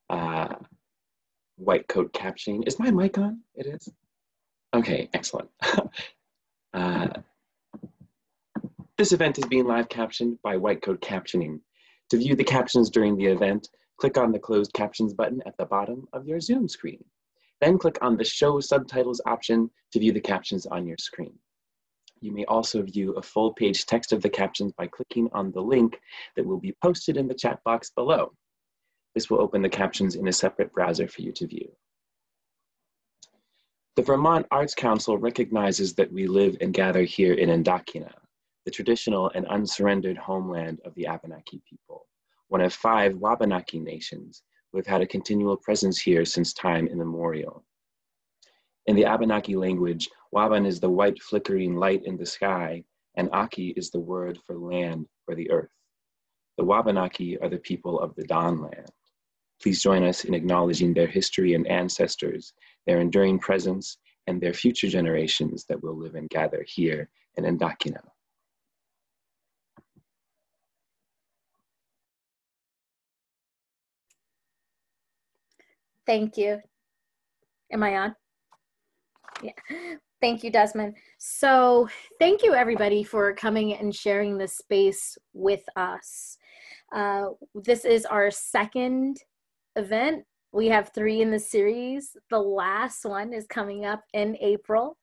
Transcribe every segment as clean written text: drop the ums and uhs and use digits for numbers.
white coat captioning. Is my mic on? It is? Okay, excellent. This event is being live captioned by white coat captioning. To view the captions during the event, click on the closed captions button at the bottom of your Zoom screen. Then click on the show subtitles option to view the captions on your screen. You may also view a full page text of the captions by clicking on the link that will be posted in the chat box below. This will open the captions in a separate browser for you to view. The Vermont Arts Council recognizes that we live and gather here in Endakina, the traditional and unsurrendered homeland of the Abenaki people, one of 5 Wabanaki nations who have had a continual presence here since time immemorial. In the Abenaki language, Waban is the white flickering light in the sky, and Aki is the word for land or the earth. The Wabanaki are the people of the Dawn land. Please join us in acknowledging their history and ancestors, their enduring presence, and their future generations that will live and gather here in Endakina. Thank you. Am I on? Yeah. Thank you, Desmond. So thank you, everybody, for coming and sharing this space with us. This is our second event. We have 3 in the series. The last one is coming up in April.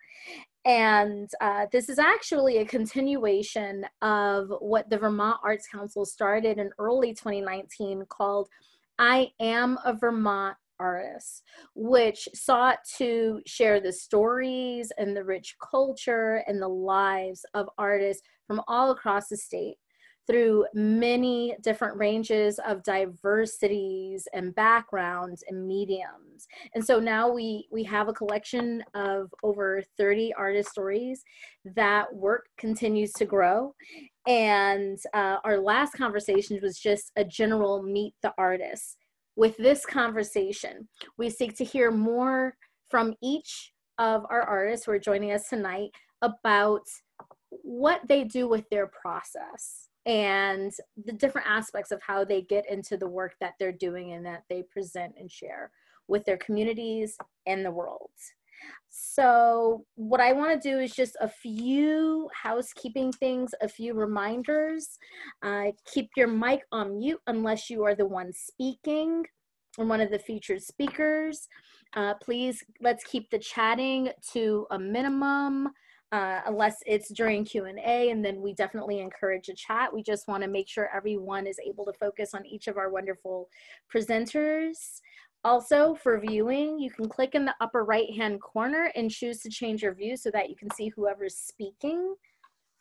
And this is actually a continuation of what the Vermont Arts Council started in early 2019 called I Am a Vermont Artist, which sought to share the stories and the rich culture and the lives of artists from all across the state through many different ranges of diversities and backgrounds and mediums. And so now we have a collection of over 30 artist stories. That work continues to grow. And our last conversation was just a general meet the artists. With this conversation, we seek to hear more from each of our artists who are joining us tonight about what they do with their process and the different aspects of how they get into the work that they're doing and that they present and share with their communities and the world. So what I want to do is just a few housekeeping things, a few reminders. Keep your mic on mute unless you are the one speaking or one of the featured speakers. Please, let's keep the chatting to a minimum unless it's during Q&A, and then we definitely encourage a chat. We just want to make sure everyone is able to focus on each of our wonderful presenters. Also, for viewing, you can click in the upper right-hand corner and choose to change your view so that you can see whoever's speaking.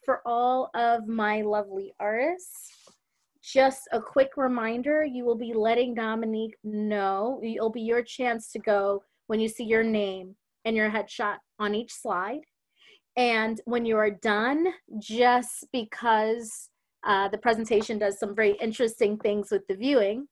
For all of my lovely artists, just a quick reminder, you will be letting Dominique know. It'll be your chance to go when you see your name and your headshot on each slide. And when you are done, just because the presentation does some very interesting things with the viewing,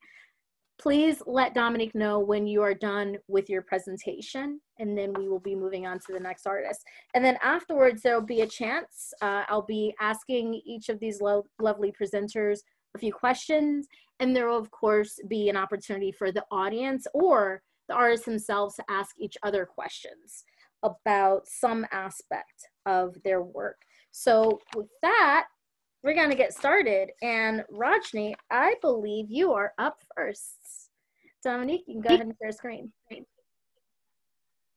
please let Dominique know when you are done with your presentation, and then we will be moving on to the next artist. And then afterwards, there will be a chance. I'll be asking each of these lovely presenters a few questions, and there will, of course, be an opportunity for the audience or the artists themselves to ask each other questions about some aspect of their work. So with that, we're going to get started. And Rajni, I believe you are up first. Dominique, you can go ahead and share screen.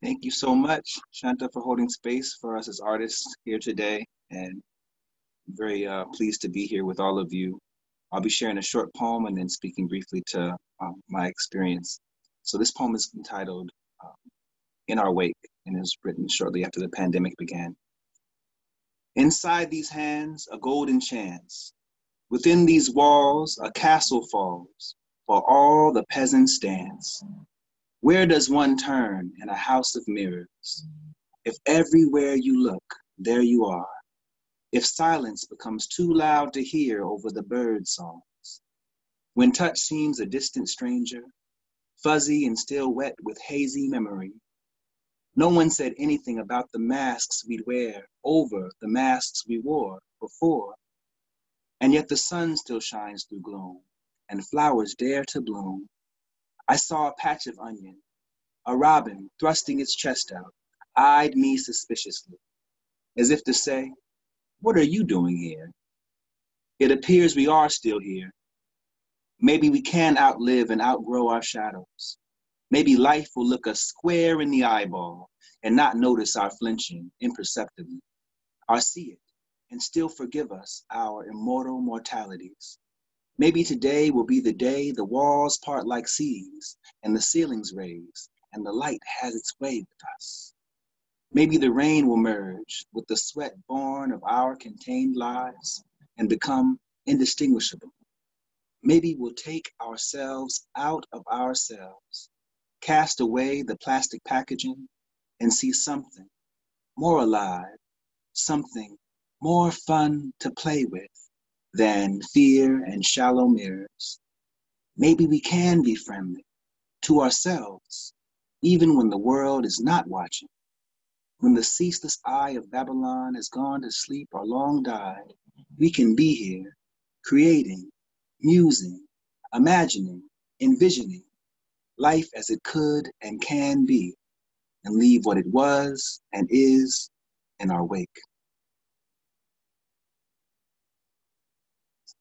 Thank you so much, Shanta, for holding space for us as artists here today. And I'm very pleased to be here with all of you. I'll be sharing a short poem and then speaking briefly to my experience. So this poem is entitled In Our Wake and is written shortly after the pandemic began. Inside these hands, a golden chance. Within these walls, a castle falls, for all the peasants dance. Where does one turn in a house of mirrors? If everywhere you look, there you are. If silence becomes too loud to hear over the bird songs. When touch seems a distant stranger, fuzzy and still wet with hazy memory. No one said anything about the masks we'd wear over the masks we wore before. And yet the sun still shines through gloom, and flowers dare to bloom. I saw a patch of onion. A robin, thrusting its chest out, eyed me suspiciously, as if to say, "What are you doing here?" It appears we are still here. Maybe we can outlive and outgrow our shadows. Maybe life will look us square in the eyeball and not notice our flinching imperceptibly, or see it and still forgive us our immortal mortalities. Maybe today will be the day the walls part like seas and the ceilings raise and the light has its way with us. Maybe the rain will merge with the sweat born of our contained lives and become indistinguishable. Maybe we'll take ourselves out of ourselves, cast away the plastic packaging, and see something more alive, something more fun to play with than fear and shallow mirrors. Maybe we can be friendly to ourselves, even when the world is not watching. When the ceaseless eye of Babylon has gone to sleep or long died, we can be here, creating, musing, imagining, envisioning life as it could and can be, and leave what it was and is in our wake.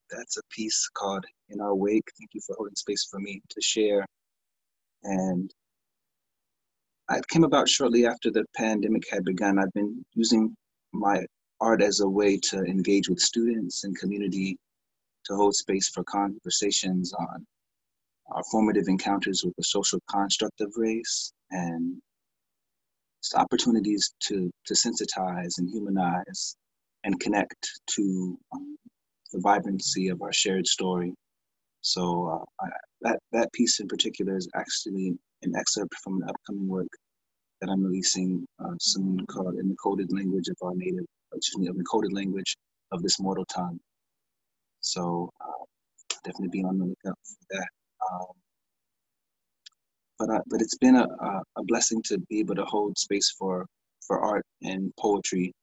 That's a piece called In Our Wake. Thank you for holding space for me to share. And it came about shortly after the pandemic had begun. I've been using my art as a way to engage with students and community, to hold space for conversations on our formative encounters with the social construct of race, and just opportunities to sensitize and humanize and connect to the vibrancy of our shared story. So that piece in particular is actually an excerpt from an upcoming work that I'm releasing soon, called In the Coded Language of Our Native, of the Coded Language of This Mortal Tongue. So definitely be on the lookout for that. But it's been a blessing to be able to hold space for art and poetry,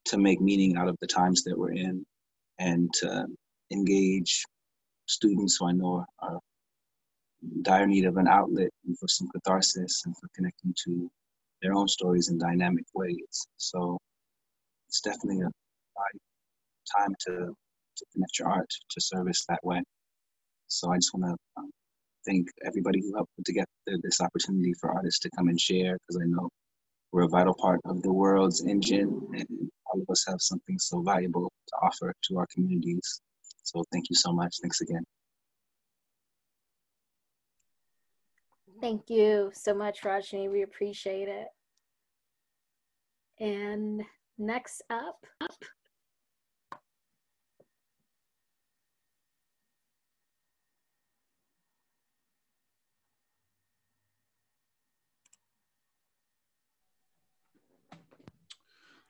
to make meaning out of the times that we're in, and to engage students who I know are in dire need of an outlet and for some catharsis and for connecting to their own stories in dynamic ways. So it's definitely a time to connect your art to service that way. So I just want to thank everybody who helped put together this opportunity for artists to come and share, because I know we're a vital part of the world's engine, and all of us have something so valuable to offer to our communities. So thank you so much. Thanks again. Thank you so much, Rajni. We appreciate it. And next up.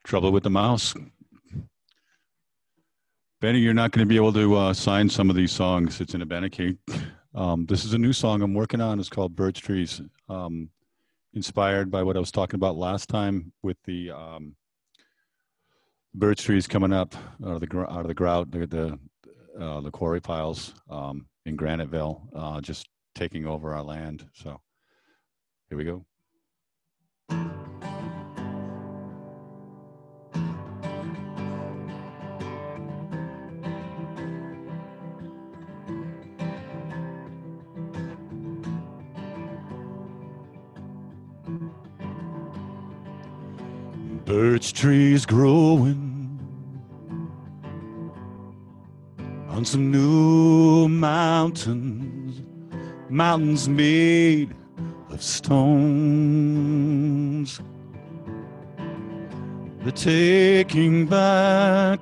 Trouble with the mouse. Benny, you're not going to be able to sign some of these songs. It's in Abenaki. This is a new song I'm working on. It's called Birch Trees. Inspired by what I was talking about last time with the birch trees coming up out of the grout, the quarry piles in Graniteville, just taking over our land. So here we go. Birch trees growing on some new mountains, mountains made of stones. They're taking back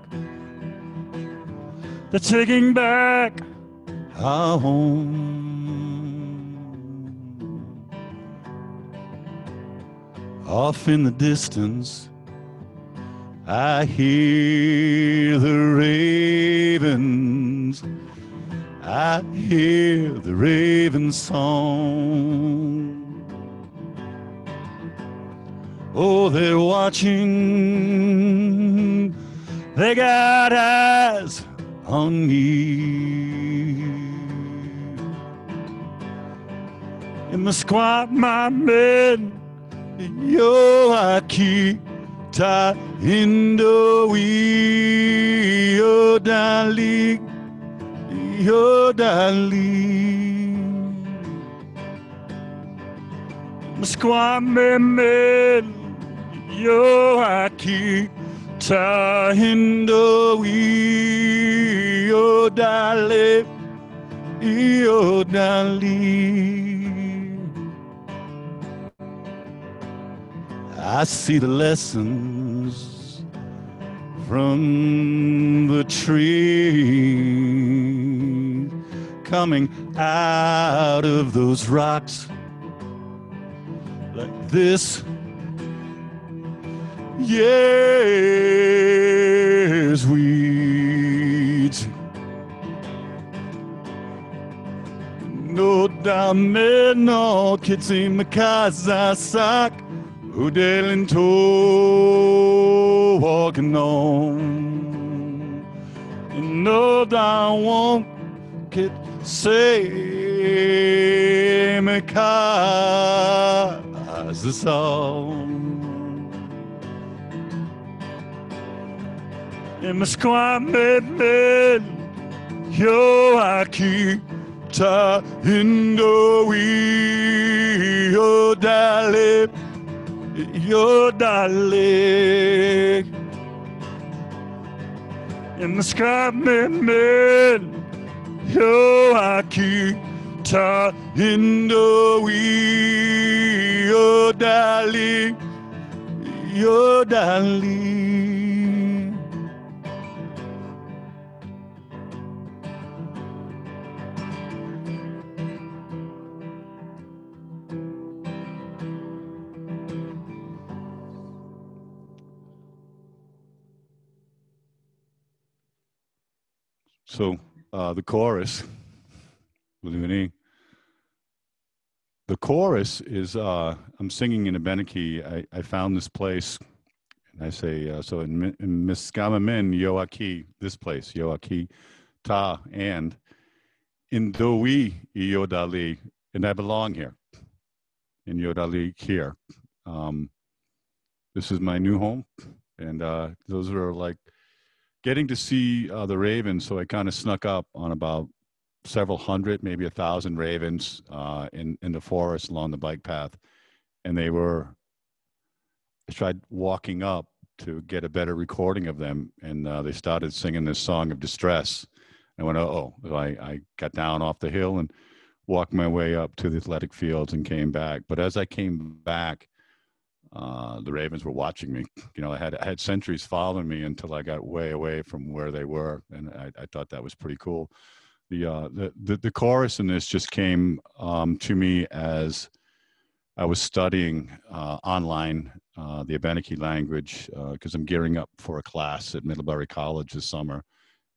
our home. Off in the distance, I hear the ravens. I hear the raven song. Oh, they're watching. They got eyes on me. in the squat my men, yo aki ta indo we yo dali yo dali squat me men, yo aki ta indo we yo dali yo dali. I see the lessons from the tree coming out of those rocks like this. Yes, weeds. No dame no kitsi makaza sak. Udelin to walking on. No, I won't get say me cause the song. In my squad men, yo aki ta indo we yo dale. Your darling in the sky, men, yo, aki ta indo we, your darling, your darling. So the chorus, the chorus is, I'm singing in Abenaki. I found this place, and I say, so in Miskamamin, Yoaki, this place, Yoaki, Ta, and in Doi, Yodali, and I belong here, in Yodali here. This is my new home, and those are like, getting to see the ravens, so I kind of snuck up on about several hundred, maybe 1,000 ravens in the forest along the bike path. And I tried walking up to get a better recording of them, and they started singing this song of distress. I went, uh-oh. So I got down off the hill and walked my way up to the athletic fields and came back. But as I came back, the ravens were watching me. You know, I had sentries following me until I got way away from where they were, and I thought that was pretty cool. The chorus in this just came to me as I was studying online the Abenaki language because I'm gearing up for a class at Middlebury College this summer,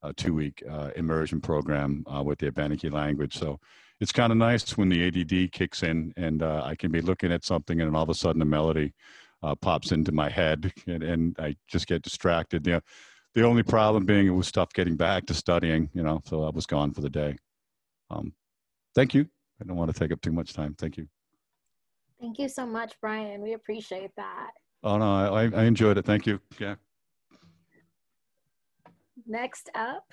a 2-week immersion program with the Abenaki language. So it's kind of nice when the ADD kicks in and I can be looking at something and all of a sudden a melody pops into my head and I just get distracted. You know, the only problem being it was tough getting back to studying, you know, so I was gone for the day. Thank you. I don't want to take up too much time. Thank you. Thank you so much, Brian. We appreciate that. Oh, no, I enjoyed it. Thank you. Yeah. Next up.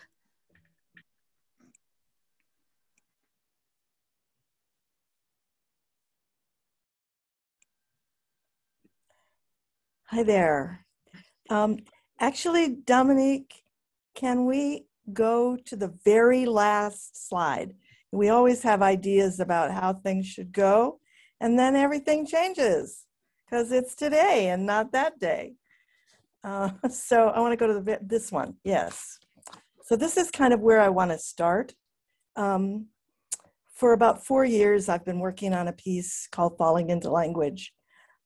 Hi there. Actually, Dominique, can we go to the very last slide? We always have ideas about how things should go, and then everything changes because it's today and not that day. So I want to go to this one. Yes. So this is kind of where I want to start. For about 4 years, I've been working on a piece called Falling into Language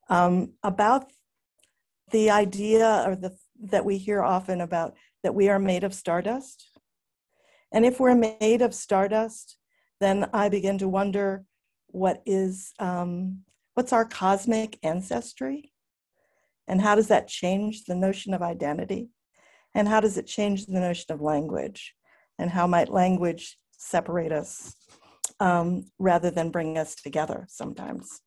about the idea that we hear often about that we are made of stardust. And if we're made of stardust, then I begin to wonder what's our cosmic ancestry? And how does that change the notion of identity? And how does it change the notion of language? And how might language separate us rather than bring us together sometimes.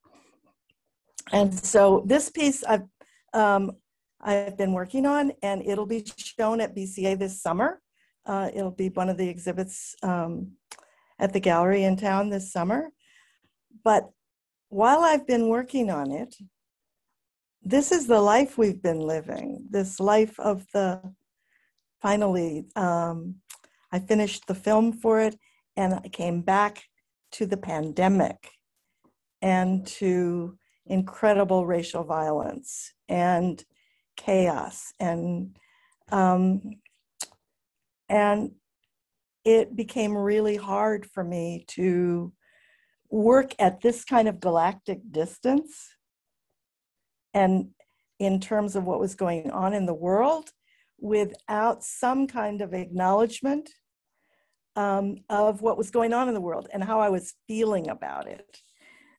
And so this piece I've been working on, and it'll be shown at BCA this summer. It'll be one of the exhibits at the gallery in town this summer. But while I've been working on it, this is the life we've been living, this life of finally, I finished the film for it, and I came back to the pandemic and to incredible racial violence and chaos. And it became really hard for me to work at this kind of galactic distance and in terms of what was going on in the world without some kind of acknowledgement of what was going on in the world and how I was feeling about it.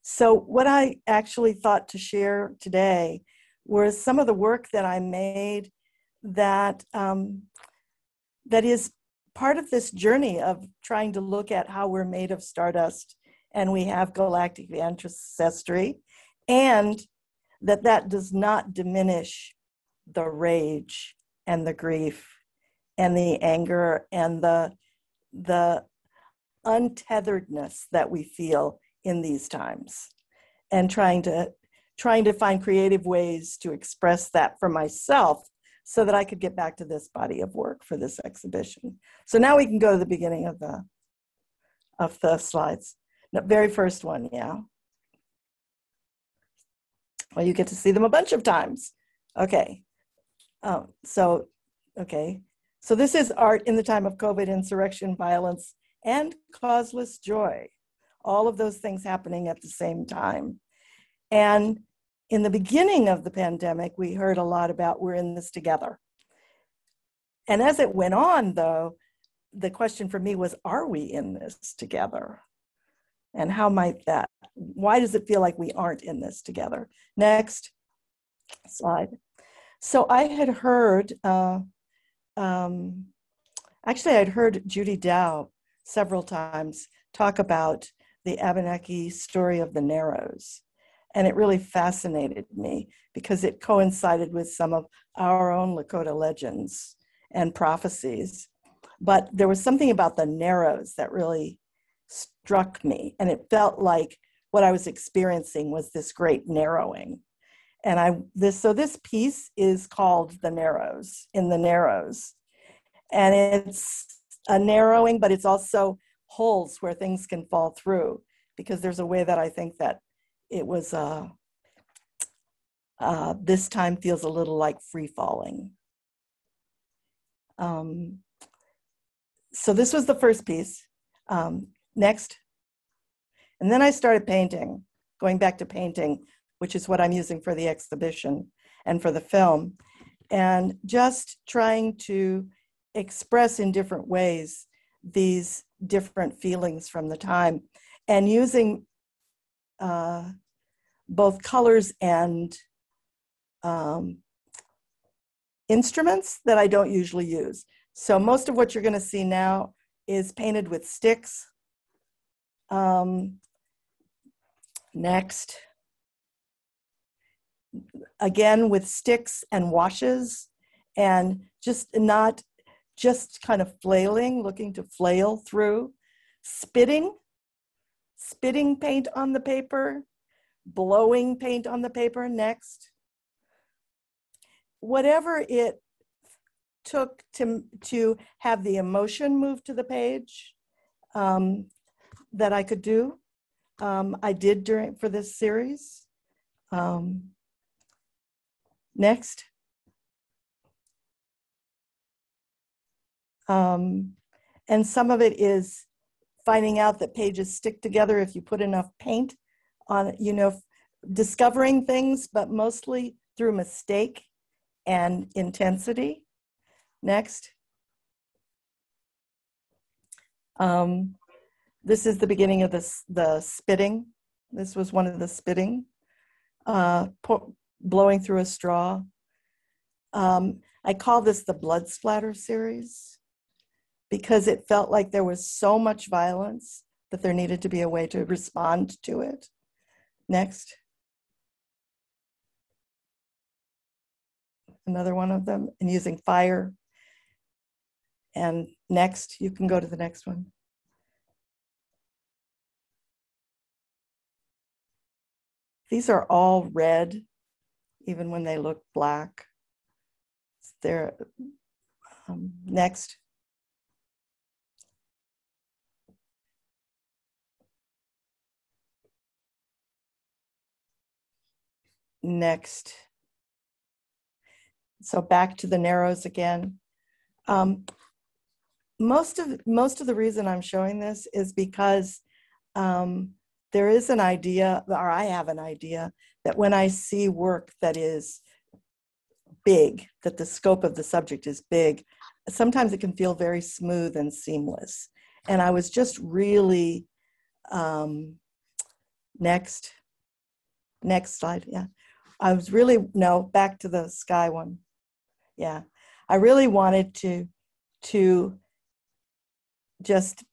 So what I actually thought to share today was some of the work that I made that is part of this journey of trying to look at how we're made of stardust and we have galactic ancestry, and that does not diminish the rage and the grief and the anger and the untetheredness that we feel in these times, and trying to find creative ways to express that for myself so that I could get back to this body of work for this exhibition. So now we can go to the beginning of the slides. The very first one, yeah. Well, you get to see them a bunch of times. Okay. So this is art in the time of COVID, insurrection, violence, and causeless joy. All of those things happening at the same time. And in the beginning of the pandemic, we heard a lot about we're in this together. And as it went on, though, the question for me was, are we in this together? And how might that, why does it feel like we aren't in this together? Next slide. So I had heard, actually I'd heard Judy Dow several times talk about the Abenaki story of the Narrows. And it really fascinated me because it coincided with some of our own Lakota legends and prophecies. But there was something about the Narrows that really struck me. And it felt like what I was experiencing was this great narrowing. And so this piece is called The Narrows, in the Narrows. And it's a narrowing, but it's also holes where things can fall through, because there's a way that I think that it was, this time feels a little like free falling. So this was the first piece. Next. And then I started painting, going back to painting, which is what I'm using for the exhibition and for the film, and just trying to express in different ways these different feelings from the time, and using both colors and instruments that I don't usually use. So most of what you're going to see now is painted with sticks. Next. Again, with sticks and washes, and not just kind of flailing, looking to flail through, spitting paint on the paper, blowing paint on the paper. Next. Whatever it took to have the emotion move to the page that I could do, I did for this series. Next. And some of it is finding out that pages stick together if you put enough paint on, discovering things, but mostly through mistake and intensity. Next. This is the beginning of the spitting. This was one of the spitting, blowing through a straw. I call this the blood splatter series because it felt like there was so much violence, that there needed to be a way to respond to it. Next. Another one of them, and using fire. And next, you can go to the next one. These are all red, even when they look black. They're next. Next. So back to the narrows again. Most of the reason I'm showing this is because there is an idea, or I have an idea, that when I see work that is big, that the scope of the subject is big, sometimes it can feel very smooth and seamless. And I was just really, next slide, yeah. I was really, no, back to the sky one. Yeah, I really wanted to just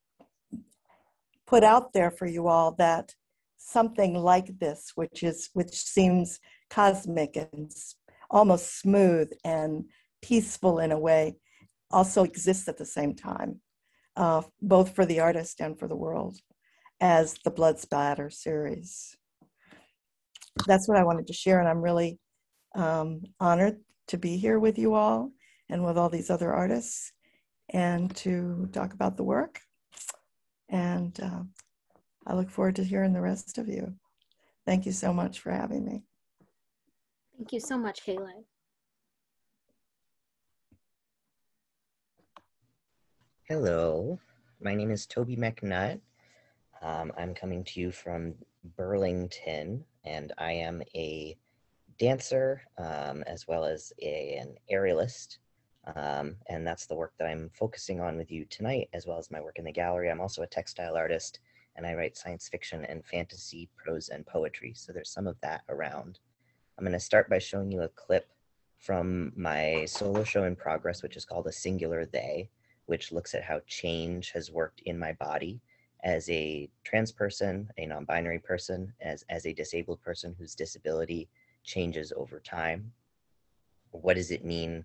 put out there for you all that something like this, which seems cosmic and almost smooth and peaceful in a way, also exists at the same time, both for the artist and for the world, as the Blood Splatter series. That's what I wanted to share, and I'm really honored to be here with you all and with all these other artists and to talk about the work. And I look forward to hearing the rest of you. Thank you so much for having me. Thank you so much, Kayla. Hello, my name is Toby Mcnutt. I'm coming to you from Burlington, and I am a dancer as well as an aerialist. And that's the work that I'm focusing on with you tonight, as well as my work in the gallery. I'm also a textile artist, and I write science fiction and fantasy, prose, and poetry. So there's some of that around. I'm going to start by showing you a clip from my solo show in progress, which is called A Singular They, which looks at how change has worked in my body as a trans person, a non-binary person, as a disabled person whose disability changes over time. What does it mean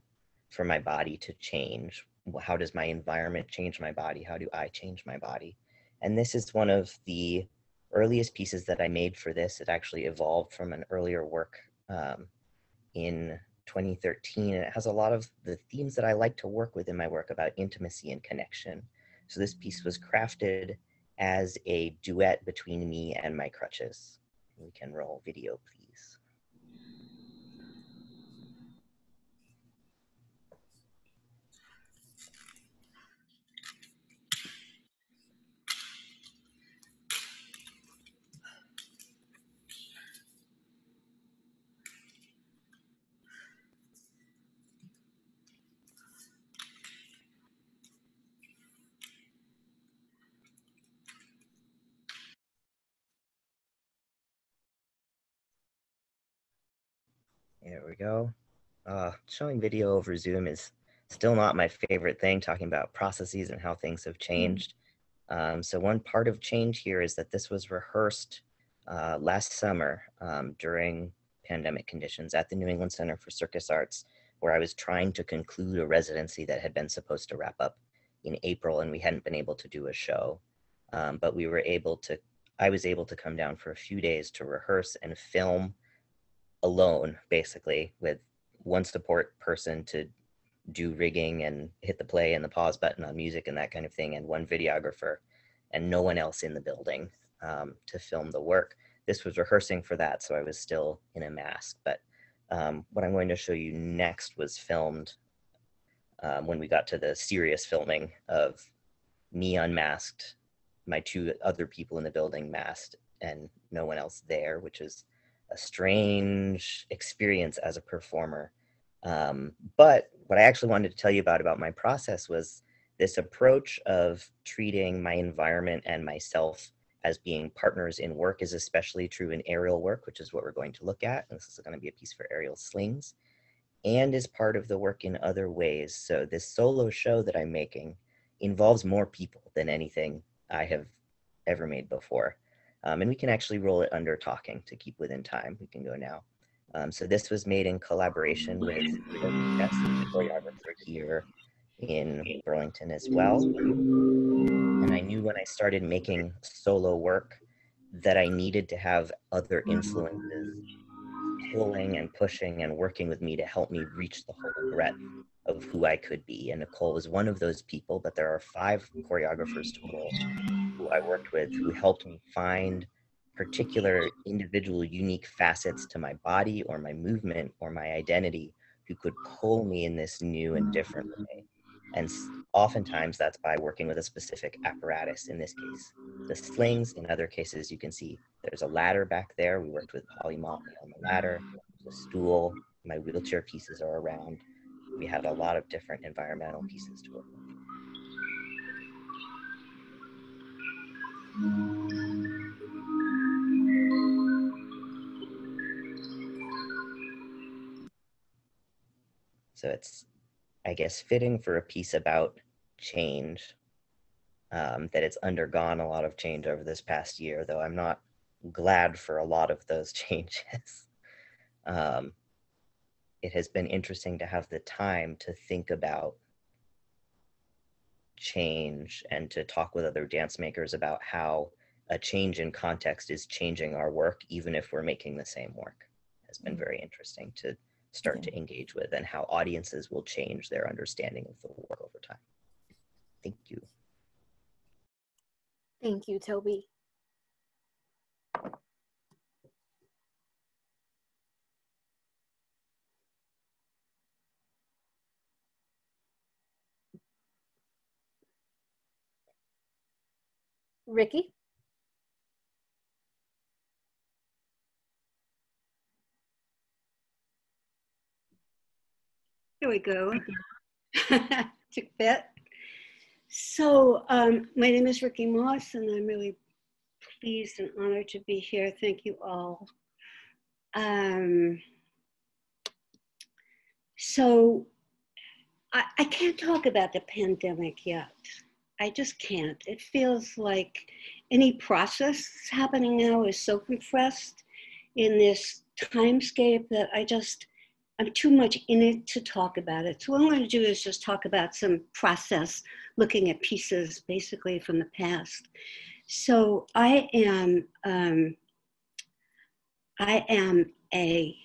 for my body to change? How does my environment change my body? How do I change my body? And this is one of the earliest pieces that I made for this. It actually evolved from an earlier work in 2013, and it has a lot of the themes that I like to work with in my work about intimacy and connection. So this piece was crafted as a duet between me and my crutches. We can roll video, please. There we go. Showing video over Zoom is still not my favorite thing, talking about processes and how things have changed. So one part of change here is that this was rehearsed last summer during pandemic conditions at the New England Center for Circus Arts, where I was trying to conclude a residency that had been supposed to wrap up in April, and we hadn't been able to do a show. But I was able to come down for a few days to rehearse and film alone, basically, with one support person to do rigging and hit the play and the pause button on music and that kind of thing, and one videographer, and no one else in the building to film the work. This was rehearsing for that, so I was still in a mask. But what I'm going to show you next was filmed when we got to the serious filming of me unmasked, my two other people in the building masked, and no one else there, which is a strange experience as a performer. But what I actually wanted to tell you about my process was this approach of treating my environment and myself as being partners in work is especially true in aerial work, which is what we're going to look at. And this is going to be a piece for aerial slings, and is part of the work in other ways. So this solo show that I'm making involves more people than anything I have ever made before. And we can actually roll it under talking to keep within time. We can go now. So this was made in collaboration with Toby Mcnutt, the choreographer here in Burlington as well. And I knew when I started making solo work that I needed to have other influences pulling and pushing and working with me to help me reach the whole breadth of who I could be. And Nicole was one of those people, but there are 5 choreographers total who I worked with who helped me find particular individual unique facets to my body or my movement or my identity who could pull me in this new and different way. And oftentimes that's by working with a specific apparatus, in this case, the slings. In other cases, you can see there's a ladder back there. We worked with polymami on the ladder, there's a stool, my wheelchair pieces are around. We had a lot of different environmental pieces to work with. So it's, I guess, fitting for a piece about change, that it's undergone a lot of change over this past year, though I'm not glad for a lot of those changes. It has been interesting to have the time to think about change and to talk with other dance makers about how a change in context is changing our work, even if we're making the same work. Has been very interesting to start to engage with, and how audiences will change their understanding of the work over time. Thank you. Thank you, Toby. Ricky? Here we go. Took that. So my name is Ricky Moss, and I'm really pleased and honored to be here. Thank you all. So I can't talk about the pandemic yet. I just can't. It feels like any process happening now is so compressed in this timescape that I'm too much in it to talk about it. So what I'm going to do is just talk about some process, looking at pieces basically from the past. So I am a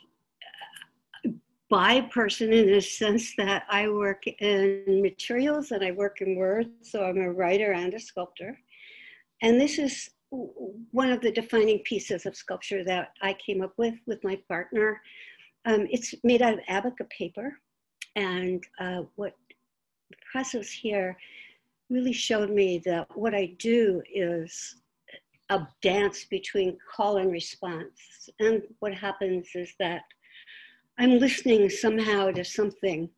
bi person in the sense that I work in materials and I work in words. So I'm a writer and a sculptor. And this is one of the defining pieces of sculpture that I came up with my partner. It's made out of abaca paper. And what the process here really showed me that what I do is a dance between call and response. And what happens is that I'm listening somehow to something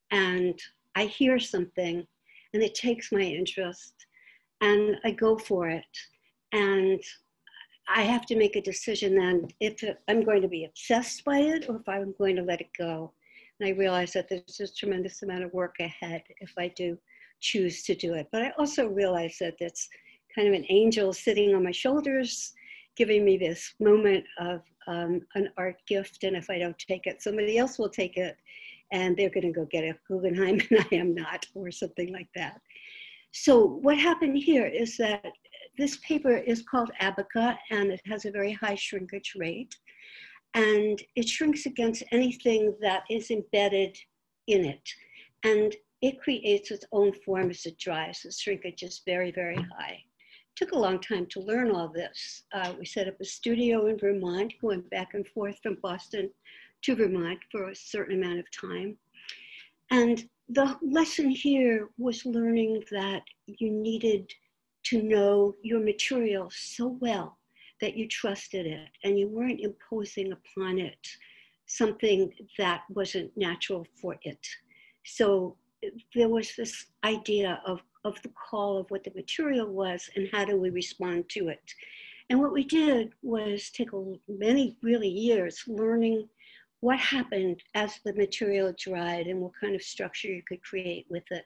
and I hear something and it takes my interest and I go for it. And I have to make a decision then if I'm going to be obsessed by it or if I'm going to let it go. And I realize that there's a tremendous amount of work ahead if I do choose to do it. But I also realize that it's kind of an angel sitting on my shoulders, giving me this moment of an art gift. And if I don't take it, somebody else will take it and they're gonna go get a Guggenheim and I am not, or something like that. So what happened here is that this paper is called abaca and it has a very high shrinkage rate. And it shrinks against anything that is embedded in it. And it creates its own form as it dries. The shrinkage is very, very high. Took a long time to learn all this. We set up a studio in Vermont, going back and forth from Boston to Vermont for a certain amount of time. And the lesson here was learning that you needed to know your material so well that you trusted it and you weren't imposing upon it something that wasn't natural for it. So there was this idea of the call of what the material was and how do we respond to it. And what we did was take many really years learning what happened as the material dried and what kind of structure you could create with it.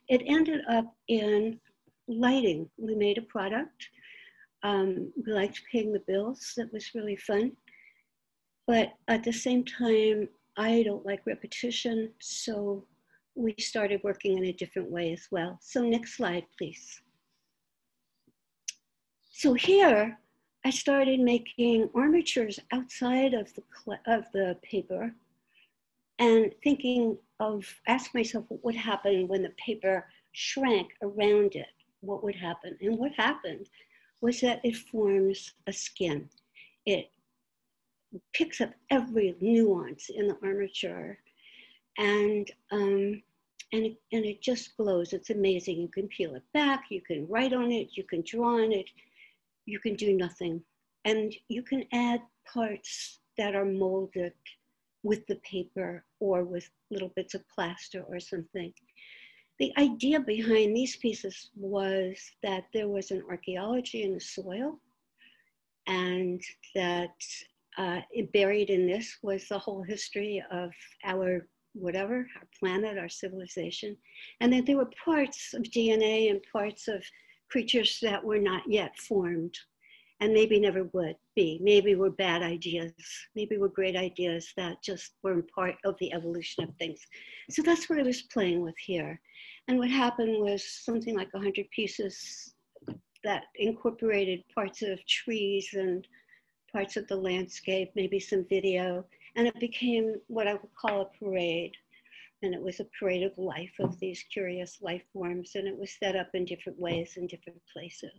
It ended up in lighting. We made a product We liked paying the bills. That was really fun. But at the same time, I don't like repetition, so we started working in a different way as well. So next slide, please. So here, I started making armatures outside of the paper and ask myself what would happen when the paper shrank around it, what would happen? And what happened was that it forms a skin. It picks up every nuance in the armature, and it just glows. It's amazing. You can peel it back, you can write on it, you can draw on it, you can do nothing. And you can add parts that are molded with the paper or with little bits of plaster or something. The idea behind these pieces was that there was an archaeology in the soil, and that buried in this was the whole history of our planet, our civilization, and that there were parts of DNA and parts of creatures that were not yet formed and maybe never would be. Maybe were bad ideas, maybe were great ideas that just weren't part of the evolution of things. So that's what I was playing with here. And what happened was something like 100 pieces that incorporated parts of trees and parts of the landscape, maybe some video, and it became what I would call a parade. And it was a parade of life, of these curious life forms, and it was set up in different ways in different places.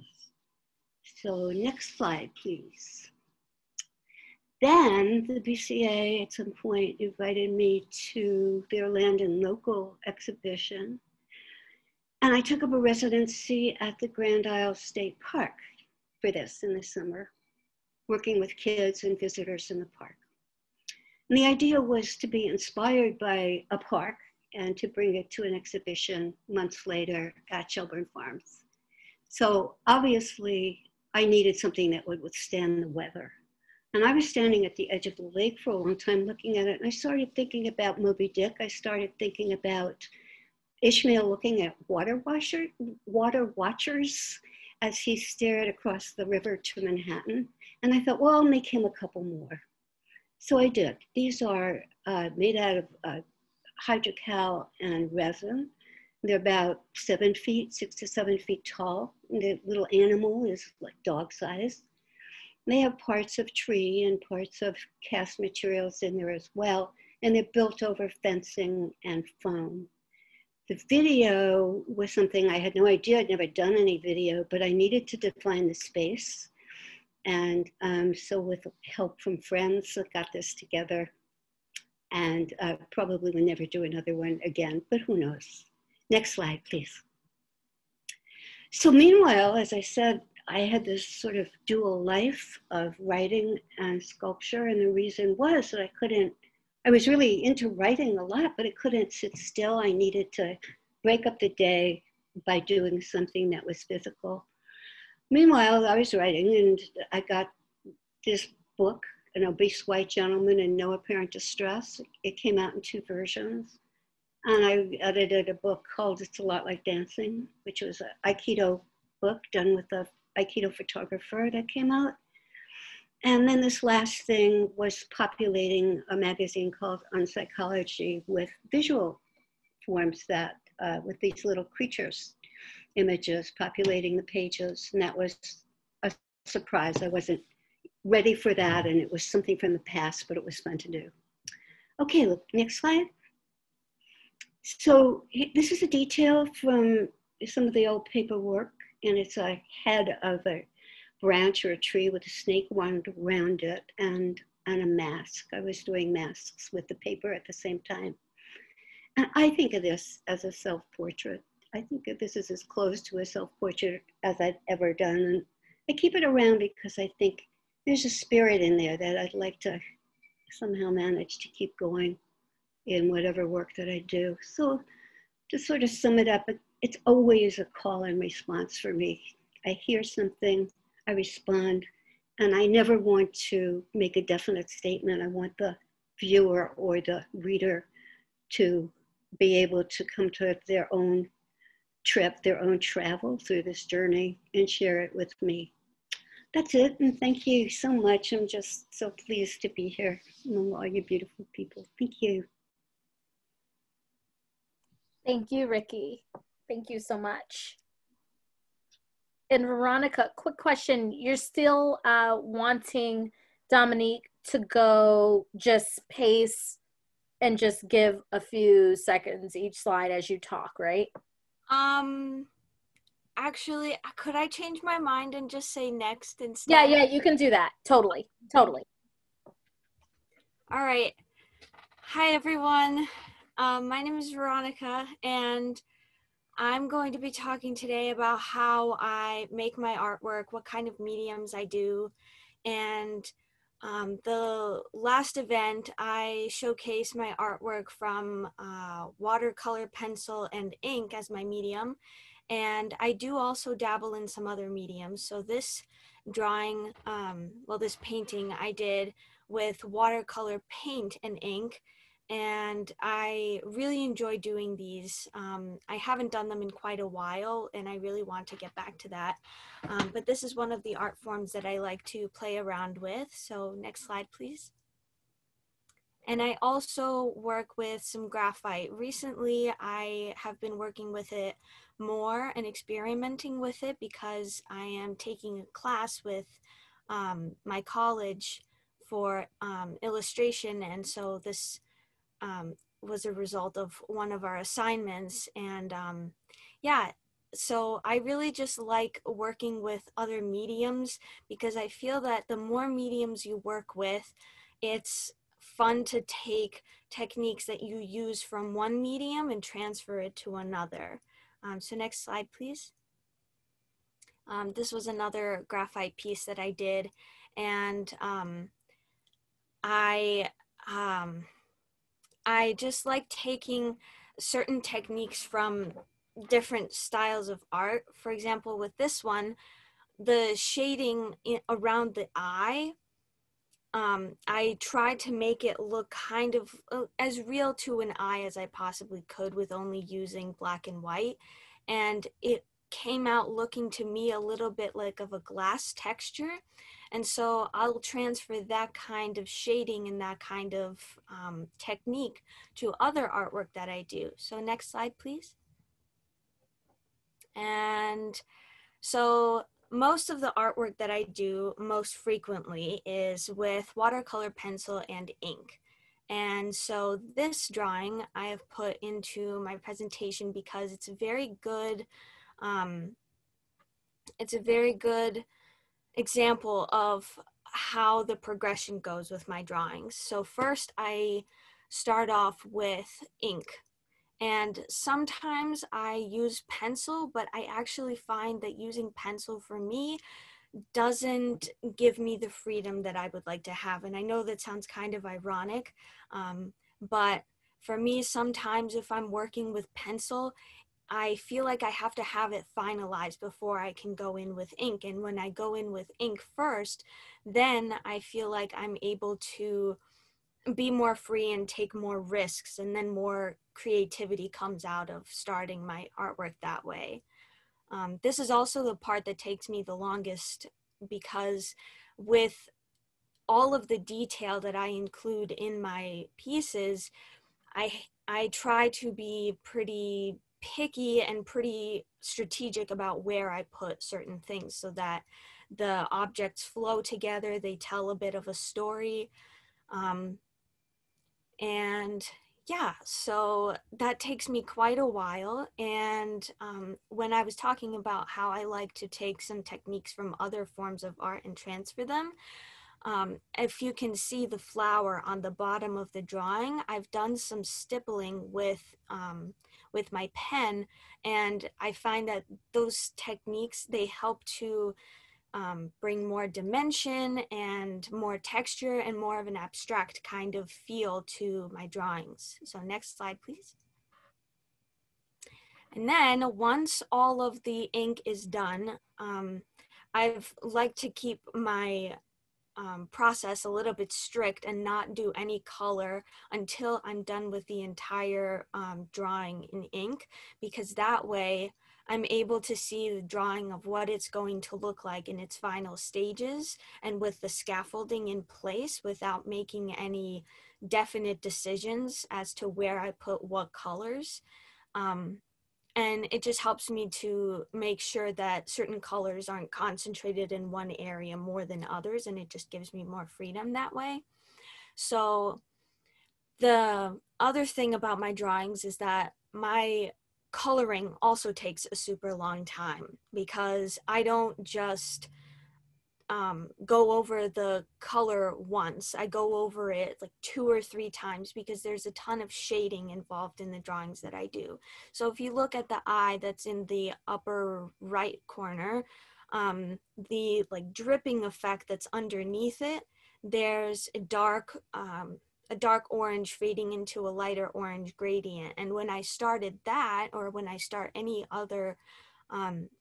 So next slide, please. Then the BCA at some point invited me to their Land and Local exhibition, and I took up a residency at the Grand Isle State Park for this in the summer, working with kids and visitors in the park. And the idea was to be inspired by a park and to bring it to an exhibition months later at Shelburne Farms. So obviously I needed something that would withstand the weather. And I was standing at the edge of the lake for a long time looking at it, and I started thinking about Moby Dick. I started thinking about Ishmael looking at water watchers as he stared across the river to Manhattan. And I thought, well, I'll make him a couple more. So I did. These are made out of hydrocal and resin. They're about 7 feet, 6 to 7 feet tall. And the little animal is like dog size. They have parts of tree and parts of cast materials in there as well. And they're built over fencing and foam. The video was something I had no idea. I'd never done any video, but I needed to define the space. And so with help from friends, I got this together, and probably will never do another one again, but who knows. Next slide, please. So meanwhile, as I said, I had this sort of dual life of writing and sculpture, and the reason was that I was really into writing a lot, but I couldn't sit still. I needed to break up the day by doing something that was physical. Meanwhile, I was writing, and I got this book, An Obese White Gentleman in No Apparent Distress. It came out in 2 versions. And I edited a book called It's a Lot Like Dancing, which was an Aikido book done with a Aikido photographer that came out. And then this last thing was populating a magazine called On Psychology with visual forms that, with these little creatures, images populating the pages. And that was a surprise. I wasn't ready for that. And it was something from the past, but it was fun to do. Okay, look, next slide. So this is a detail from some of the old paperwork, and it's a head of a branch or a tree with a snake wound around it and a mask. I was doing masks with the paper at the same time. And I think of this as a self-portrait. I think that this is as close to a self-portrait as I've ever done. And I keep it around because I think there's a spirit in there that I'd like to somehow manage to keep going in whatever work that I do. So to sort of sum it up, it's always a call and response for me. I hear something, I respond, and I never want to make a definite statement. I want the viewer or the reader to be able to come to their own trip, their own travel through this journey and share it with me. That's it, and thank you so much. I'm just so pleased to be here among all you beautiful people. Thank you. Thank you, Ricky. Thank you so much. And Veronica, quick question. You're still wanting Dominique to go just pace and just give a few seconds each slide as you talk, right? Actually, could I change my mind and just say next instead? Yeah, you can do that. Totally. All right. Hi, everyone. My name is Veronica, and I'm going to be talking today about how I make my artwork, what kind of mediums I do, and the last event, I showcased my artwork from watercolor, pencil, and ink as my medium. And I do also dabble in some other mediums. So this drawing, this painting I did with watercolor paint and ink. And I really enjoy doing these. I haven't done them in quite a while, and I really want to get back to that. But this is one of the art forms that I like to play around with. So next slide, please. And I also work with some graphite. Recently, I have been working with it more and experimenting with it because I am taking a class with my college for illustration. And so this was a result of one of our assignments. And yeah, so I really just like working with other mediums because I feel that the more mediums you work with, it's fun to take techniques that you use from one medium and transfer it to another. So next slide, please. This was another graphite piece that I did, and I just like taking certain techniques from different styles of art. For example, with this one, the shading around the eye, I tried to make it look kind of as real to an eye as I possibly could with only using black and white. And it came out looking to me a little bit like of a glass texture. And so I'll transfer that kind of shading and that kind of technique to other artwork that I do. So next slide, please. And so most of the artwork that I do most frequently is with watercolor pencil and ink. And so this drawing I have put into my presentation because it's a very good example of how the progression goes with my drawings. So first I start off with ink. And sometimes I use pencil, but I actually find that using pencil for me doesn't give me the freedom that I would like to have. And I know that sounds kind of ironic, but for me, sometimes if I'm working with pencil, I feel like I have to have it finalized before I can go in with ink. And when I go in with ink first, then I feel like I'm able to be more free and take more risks, and then more creativity comes out of starting my artwork that way. This is also the part that takes me the longest because with all of the detail that I include in my pieces, I try to be pretty picky and pretty strategic about where I put certain things so that the objects flow together, they tell a bit of a story. And yeah, so that takes me quite a while. And when I was talking about how I like to take some techniques from other forms of art and transfer them, if you can see the flower on the bottom of the drawing, I've done some stippling with my pen, and I find that those techniques, they help to bring more dimension and more texture and more of an abstract kind of feel to my drawings. So next slide, please. And then once all of the ink is done, I've liked to keep my process a little bit strict and not do any color until I'm done with the entire drawing in ink, because that way I'm able to see the drawing of what it's going to look like in its final stages and with the scaffolding in place without making any definite decisions as to where I put what colors. And it just helps me to make sure that certain colors aren't concentrated in one area more than others, and it just gives me more freedom that way. So the other thing about my drawings is that my coloring also takes a super long time, because I don't just go over the color once. I go over it like 2 or 3 times, because there's a ton of shading involved in the drawings that I do. So if you look at the eye that's in the upper right corner, the like dripping effect that's underneath it, there's a dark orange fading into a lighter orange gradient. And when I started that, or when I start any other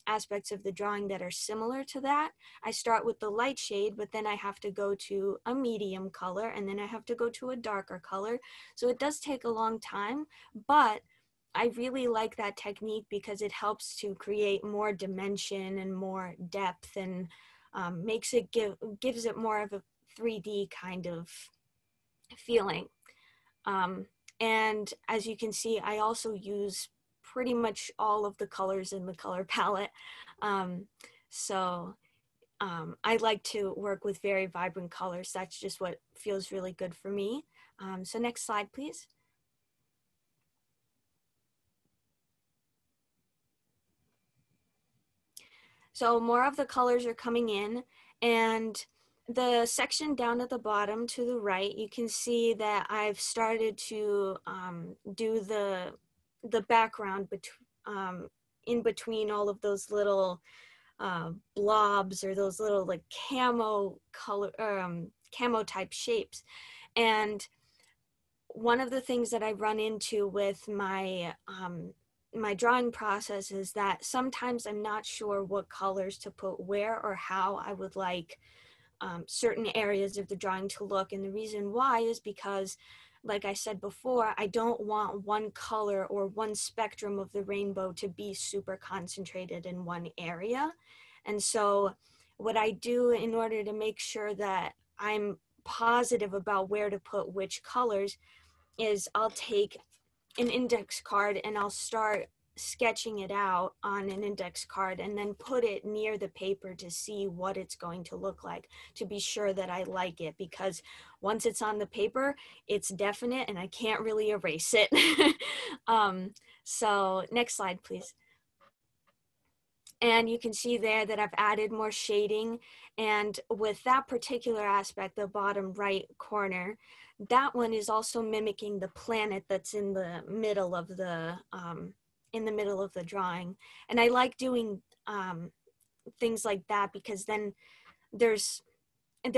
aspects of the drawing that are similar to that, I start with the light shade, but then I have to go to a medium color, and then I have to go to a darker color. So it does take a long time, but I really like that technique because it helps to create more dimension and more depth, and gives it more of a 3D kind of feeling. And as you can see, I also use pretty much all of the colors in the color palette. I like to work with very vibrant colors. That's just what feels really good for me. So next slide, please. So more of the colors are coming in, and the section down at the bottom to the right, you can see that I've started to do the background in between all of those little blobs, or those little like camo type shapes. And one of the things that I run into with my my drawing process is that sometimes I'm not sure what colors to put where, or how I would like certain areas of the drawing to look. And the reason why is because, like I said before, I don't want one color or one spectrum of the rainbow to be super concentrated in one area. And so what I do in order to make sure that I'm positive about where to put which colors is I'll take an index card and I'll start sketching it out on an index card, and then put it near the paper to see what it's going to look like, to be sure that I like it, because once it's on the paper, it's definite and I can't really erase it. So next slide, please. And you can see there that I've added more shading, and with that particular aspect, the bottom right corner, that one is also mimicking the planet that's in the middle of the drawing. And I like doing things like that, because then there's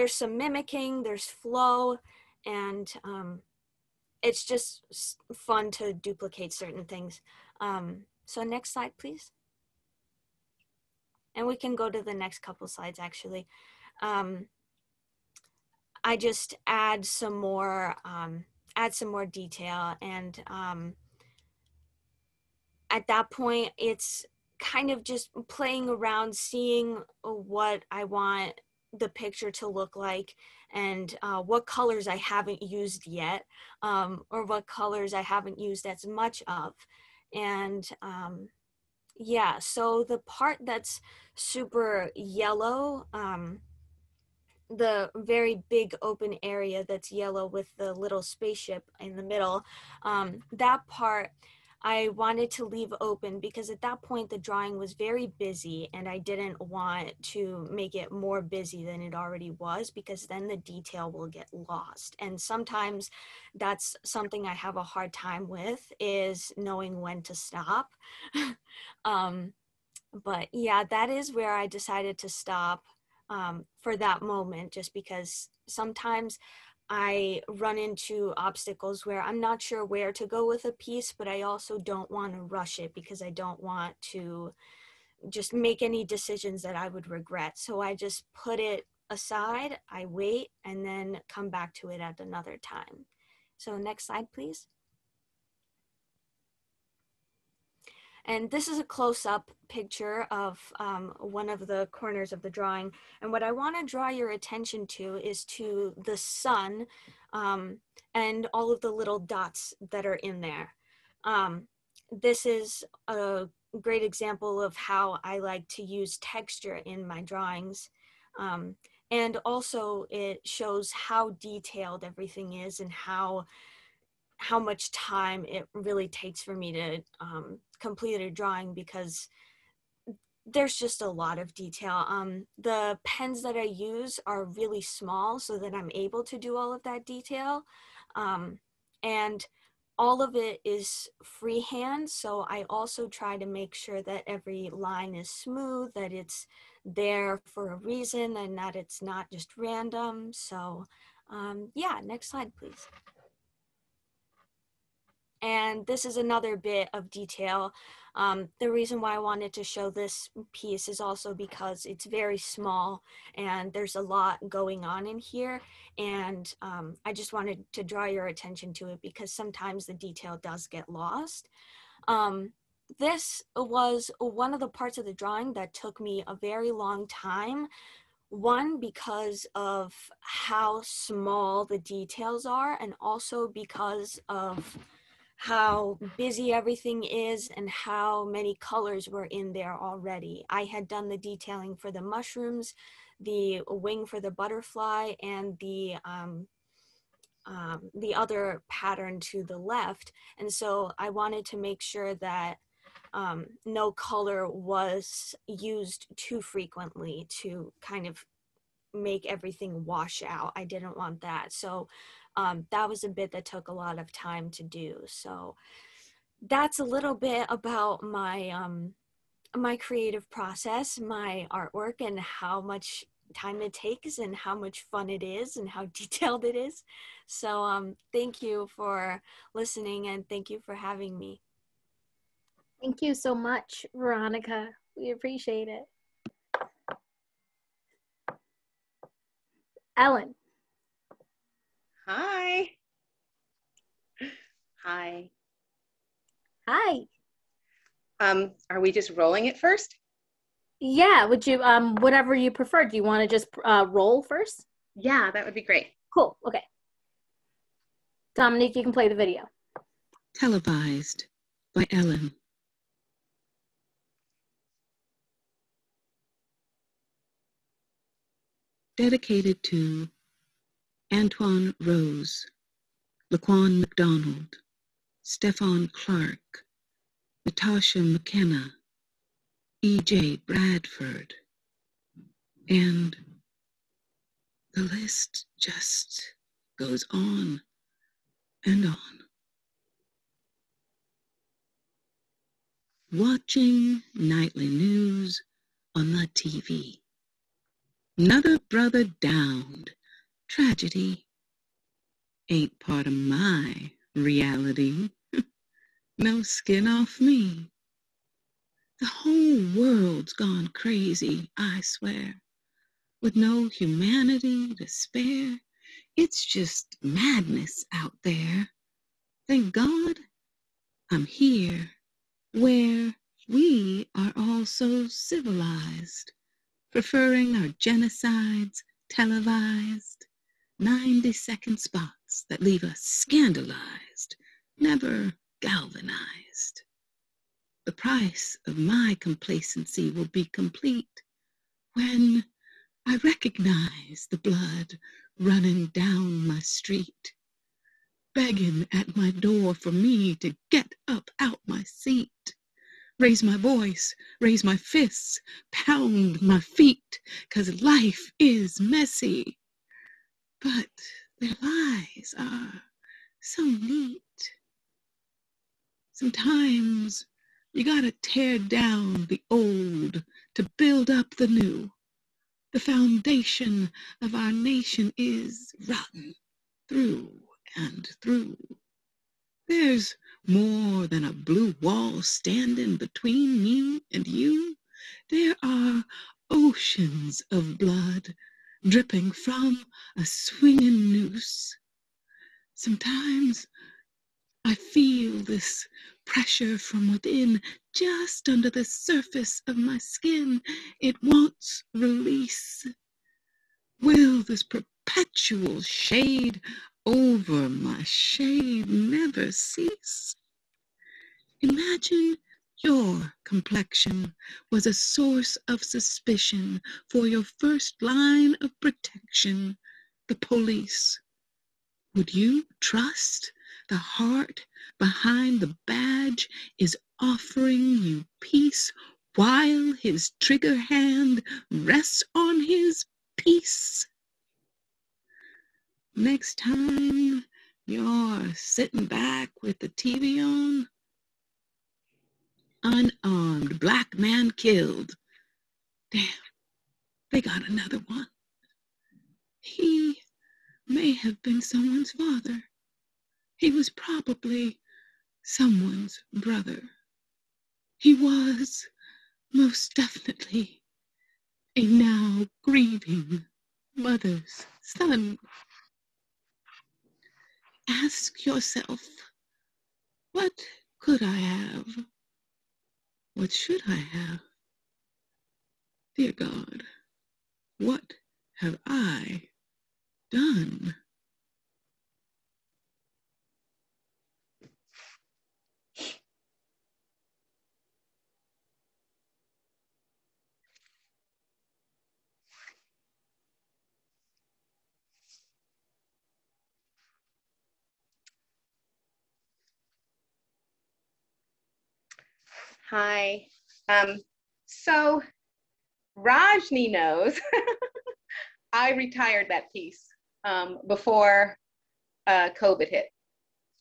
some mimicking, there's flow, and it's just fun to duplicate certain things. So next slide, please. And we can go to the next couple slides, actually. I just add some more detail, and at that point, it's kind of just playing around, seeing what I want the picture to look like, and what colors I haven't used yet, or what colors I haven't used as much of. And yeah, so the part that's super yellow, the very big open area that's yellow with the little spaceship in the middle, that part I wanted to leave open, because at that point the drawing was very busy, and I didn't want to make it more busy than it already was, because then the detail will get lost. And sometimes that's something I have a hard time with, is knowing when to stop. But yeah, that is where I decided to stop for that moment, just because sometimes I run into obstacles where I'm not sure where to go with a piece, but I also don't want to rush it, because I don't want to just make any decisions that I would regret. So I just put it aside, I wait, and then come back to it at another time. So next slide, please. And this is a close-up picture of one of the corners of the drawing. And what I want to draw your attention to is to the sun and all of the little dots that are in there. This is a great example of how I like to use texture in my drawings. And also it shows how detailed everything is and how much time it really takes for me to complete a drawing, because there's just a lot of detail. The pens that I use are really small so that I'm able to do all of that detail. And all of it is freehand, so I also try to make sure that every line is smooth, that it's there for a reason and that it's not just random. So yeah, next slide, please. And this is another bit of detail. The reason why I wanted to show this piece is also because it's very small and there's a lot going on in here. And I just wanted to draw your attention to it because sometimes the detail does get lost. This was one of the parts of the drawing that took me a very long time. One, because of how small the details are, and also because of how busy everything is and how many colors were in there already. I had done the detailing for the mushrooms, the wing for the butterfly, and the other pattern to the left. And so I wanted to make sure that no color was used too frequently to kind of make everything wash out. I didn't want that. So that was a bit that took a lot of time to do. So that's a little bit about my my creative process, my artwork, and how much time it takes and how much fun it is and how detailed it is. So thank you for listening and thank you for having me. Thank you so much, Veronica. We appreciate it. Ellen. Hi. Hi. Hi. Are we just rolling it first? Yeah, would you, whatever you prefer. Do you want to just roll first? Yeah, that would be great. Cool, okay. Dominique, you can play the video. Televised by Ellen. Dedicated to Antoine Rose, Laquan McDonald, Stefan Clark, Natasha McKenna, E.J. Bradford, and the list just goes on and on. Watching nightly news on the TV. Another brother downed. Tragedy ain't part of my reality. No skin off me. The whole world's gone crazy, I swear. With no humanity to spare. It's just madness out there. Thank God I'm here, where we are all so civilized, preferring our genocides televised, 90-second spots that leave us scandalized, never galvanized. The price of my complacency will be complete when I recognize the blood running down my street, begging at my door for me to get up out my seat, raise my voice, raise my fists, pound my feet, 'cause life is messy, but their lies are so neat. Sometimes you gotta tear down the old to build up the new. The foundation of our nation is rotten through and through. There's more than a blue wall standing between me and you. There are oceans of blood dripping from a swinging noose. Sometimes I feel this pressure from within, just under the surface of my skin. It wants release. Will this perpetual shade over my shade never cease? Imagine your complexion was a source of suspicion for your first line of protection, the police. Would you trust the heart behind the badge is offering you peace while his trigger hand rests on his peace? Next time you're sitting back with the TV on, unarmed black man killed. Damn, they got another one. He may have been someone's father. He was probably someone's brother. He was most definitely a now grieving mother's son. Ask yourself, what could I have? What should I have? Dear God, what have I done? Hi. So Rajni knows I retired that piece before COVID hit.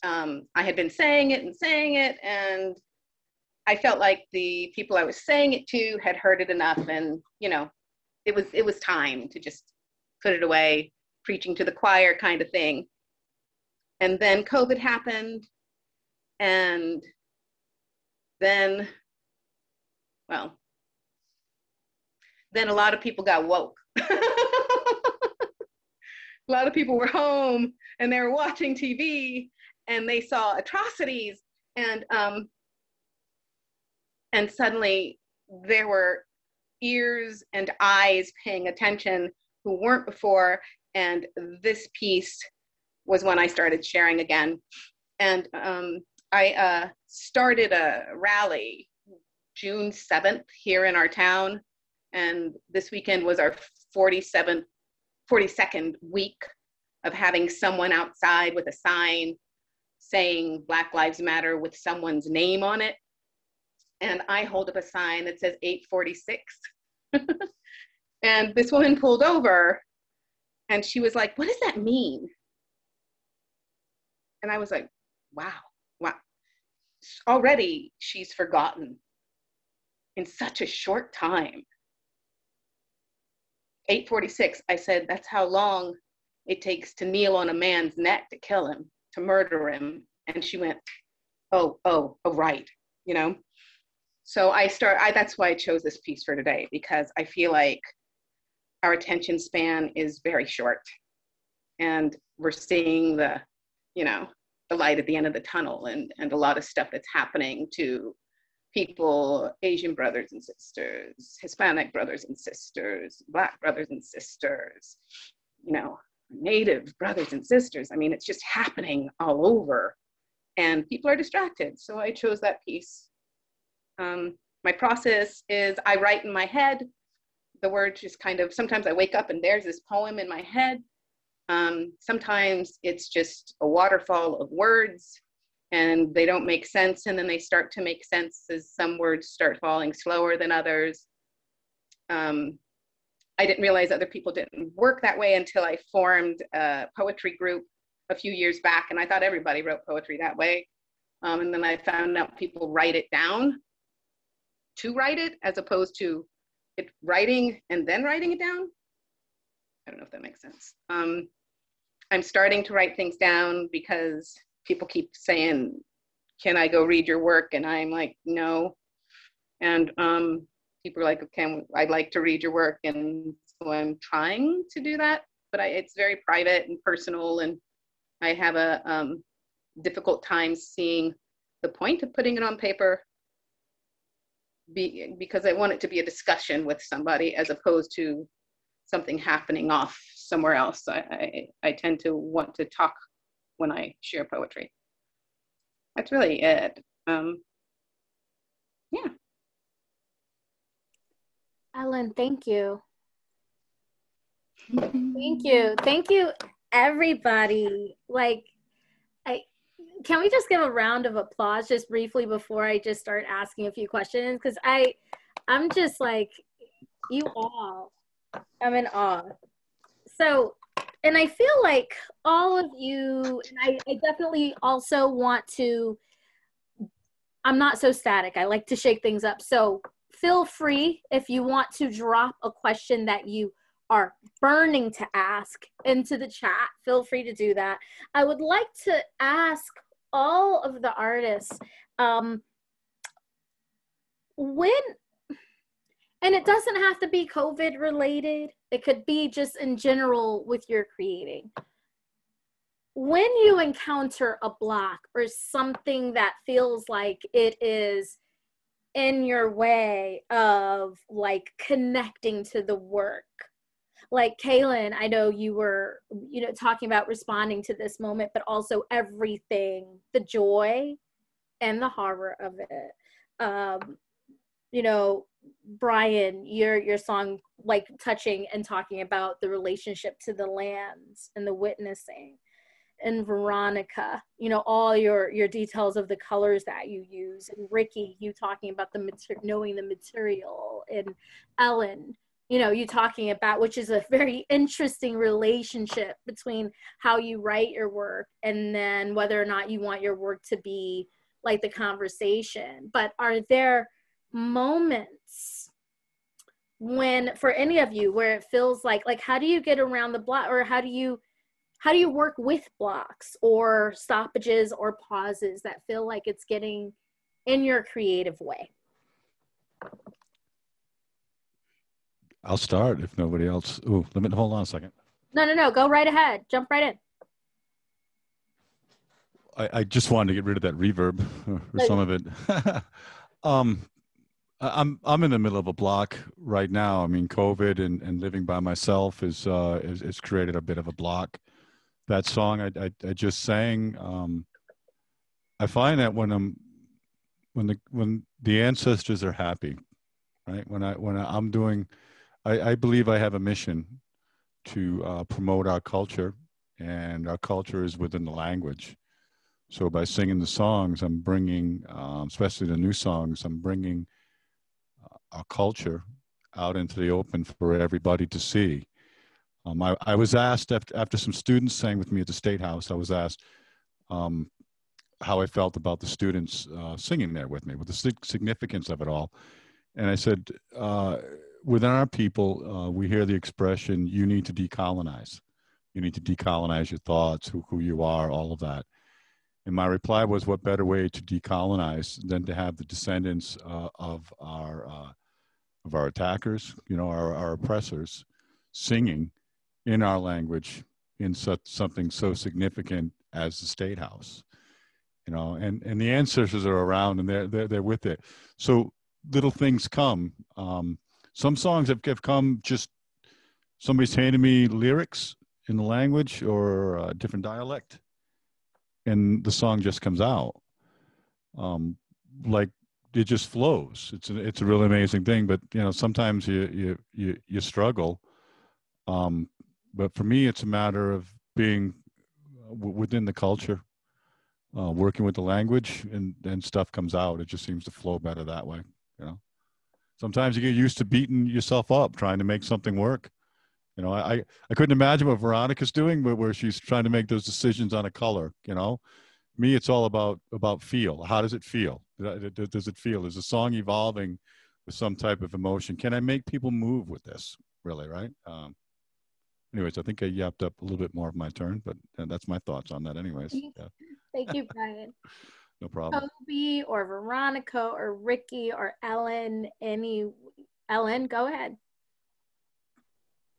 I had been saying it, and I felt like the people I was saying it to had heard it enough, and you know, it was time to just put it away, preaching to the choir kind of thing. And then COVID happened, and then, well, then a lot of people got woke. A lot of people were home and they were watching TV and they saw atrocities, and suddenly there were ears and eyes paying attention who weren't before. And this piece was when I started sharing again. And I started a rally June 7th here in our town. And this weekend was our 42nd week of having someone outside with a sign saying Black Lives Matter with someone's name on it. And I hold up a sign that says 846. And this woman pulled over and she was like, "What does that mean?" And I was like, wow. Already she's forgotten in such a short time. 846, I said, that's how long it takes to kneel on a man's neck to kill him, to murder him. And she went, oh, right, you know? So that's why I chose this piece for today, because I feel like our attention span is very short and we're seeing the light at the end of the tunnel, and a lot of stuff that's happening to people, Asian brothers and sisters, Hispanic brothers and sisters, Black brothers and sisters, Native brothers and sisters. I mean, it's just happening all over and people are distracted. So I chose that piece. My process is I write in my head. The words just sometimes I wake up and there's this poem in my head. Sometimes it's just a waterfall of words and they don't make sense, and then they start to make sense as some words start falling slower than others. I didn't realize other people didn't work that way until I formed a poetry group a few years back, and I thought everybody wrote poetry that way. And then I found out people write it down to write it, as opposed to it writing and then writing it down. I don't know if that makes sense. I'm starting to write things down because people keep saying, "Can I go read your work?" And I'm like, no. And people are like, "Okay, I'd like to read your work." And so I'm trying to do that, but it's very private and personal. And I have a difficult time seeing the point of putting it on paper, because I want it to be a discussion with somebody as opposed to something happening off somewhere else. I tend to want to talk when I share poetry. That's really it. Yeah. Ellen, thank you. Thank you. Thank you, everybody. Like, can we just give a round of applause just briefly before I just start asking a few questions? Because I'm just like, you all, I'm in awe. So, and I feel like all of you, and I definitely also want to, I'm not so static. I like to shake things up. So feel free if you want to drop a question that you are burning to ask into the chat, feel free to do that. I would like to ask all of the artists, when, and it doesn't have to be COVID related, it could be just in general with your creating. When you encounter a block or something that feels like it is in your way of like connecting to the work, like Kaylin, I know you were, you know, talking about responding to this moment, but also everything, the joy and the horror of it. You know, Brian, your song, like touching and talking about the relationship to the lands and the witnessing. And Veronica, you know, all your details of the colors that you use. And Ricky, you talking about the knowing the material. And Ellen, you know, you talking about, which is a very interesting relationship between how you write your work and then whether or not you want your work to be like the conversation. But are there moments when, for any of you, where it feels like how do you get around the block, or how do you work with blocks or stoppages or pauses that feel like it's getting in your creative way? I'll start if nobody else. Oh, hold on a second. No, go right ahead. Jump right in. I just wanted to get rid of that reverb or some of it. I'm in the middle of a block right now. I mean, COVID and living by myself is created a bit of a block. That song I just sang, I find that when the ancestors are happy, right? When I'm doing, I believe I have a mission to promote our culture, and our culture is within the language. So by singing the songs, I'm bringing, especially the new songs, I'm bringing our culture out into the open for everybody to see. I was asked after some students sang with me at the State House, I was asked how I felt about the students singing there with me, with the significance of it all. And I said, within our people, we hear the expression, you need to decolonize. You need to decolonize your thoughts, who you are, all of that. And my reply was, what better way to decolonize than to have the descendants of our attackers, you know, our oppressors, singing in our language in something so significant as the State House, you know, and the ancestors are around and they're with it. So little things come. Some songs have come just somebody's handed me lyrics in the language or a different dialect, and the song just comes out. Like it just flows. It's a really amazing thing. But you know, sometimes you struggle. But for me, it's a matter of being within the culture, working with the language, and stuff comes out. It just seems to flow better that way. You know, sometimes you get used to beating yourself up trying to make something work. You know, I couldn't imagine what Veronica's doing, but where she's trying to make those decisions on a color. You know, me, it's all about feel. How does it feel? Does it feel? Is the song evolving with some type of emotion? Can I make people move with this? Really, right? Anyways, I think I yapped up a little bit more of my turn, but that's my thoughts on that. Anyways, yeah. Thank you, Brian. No problem. Toby or Veronica or Ricky or Ellen, Ellen, go ahead.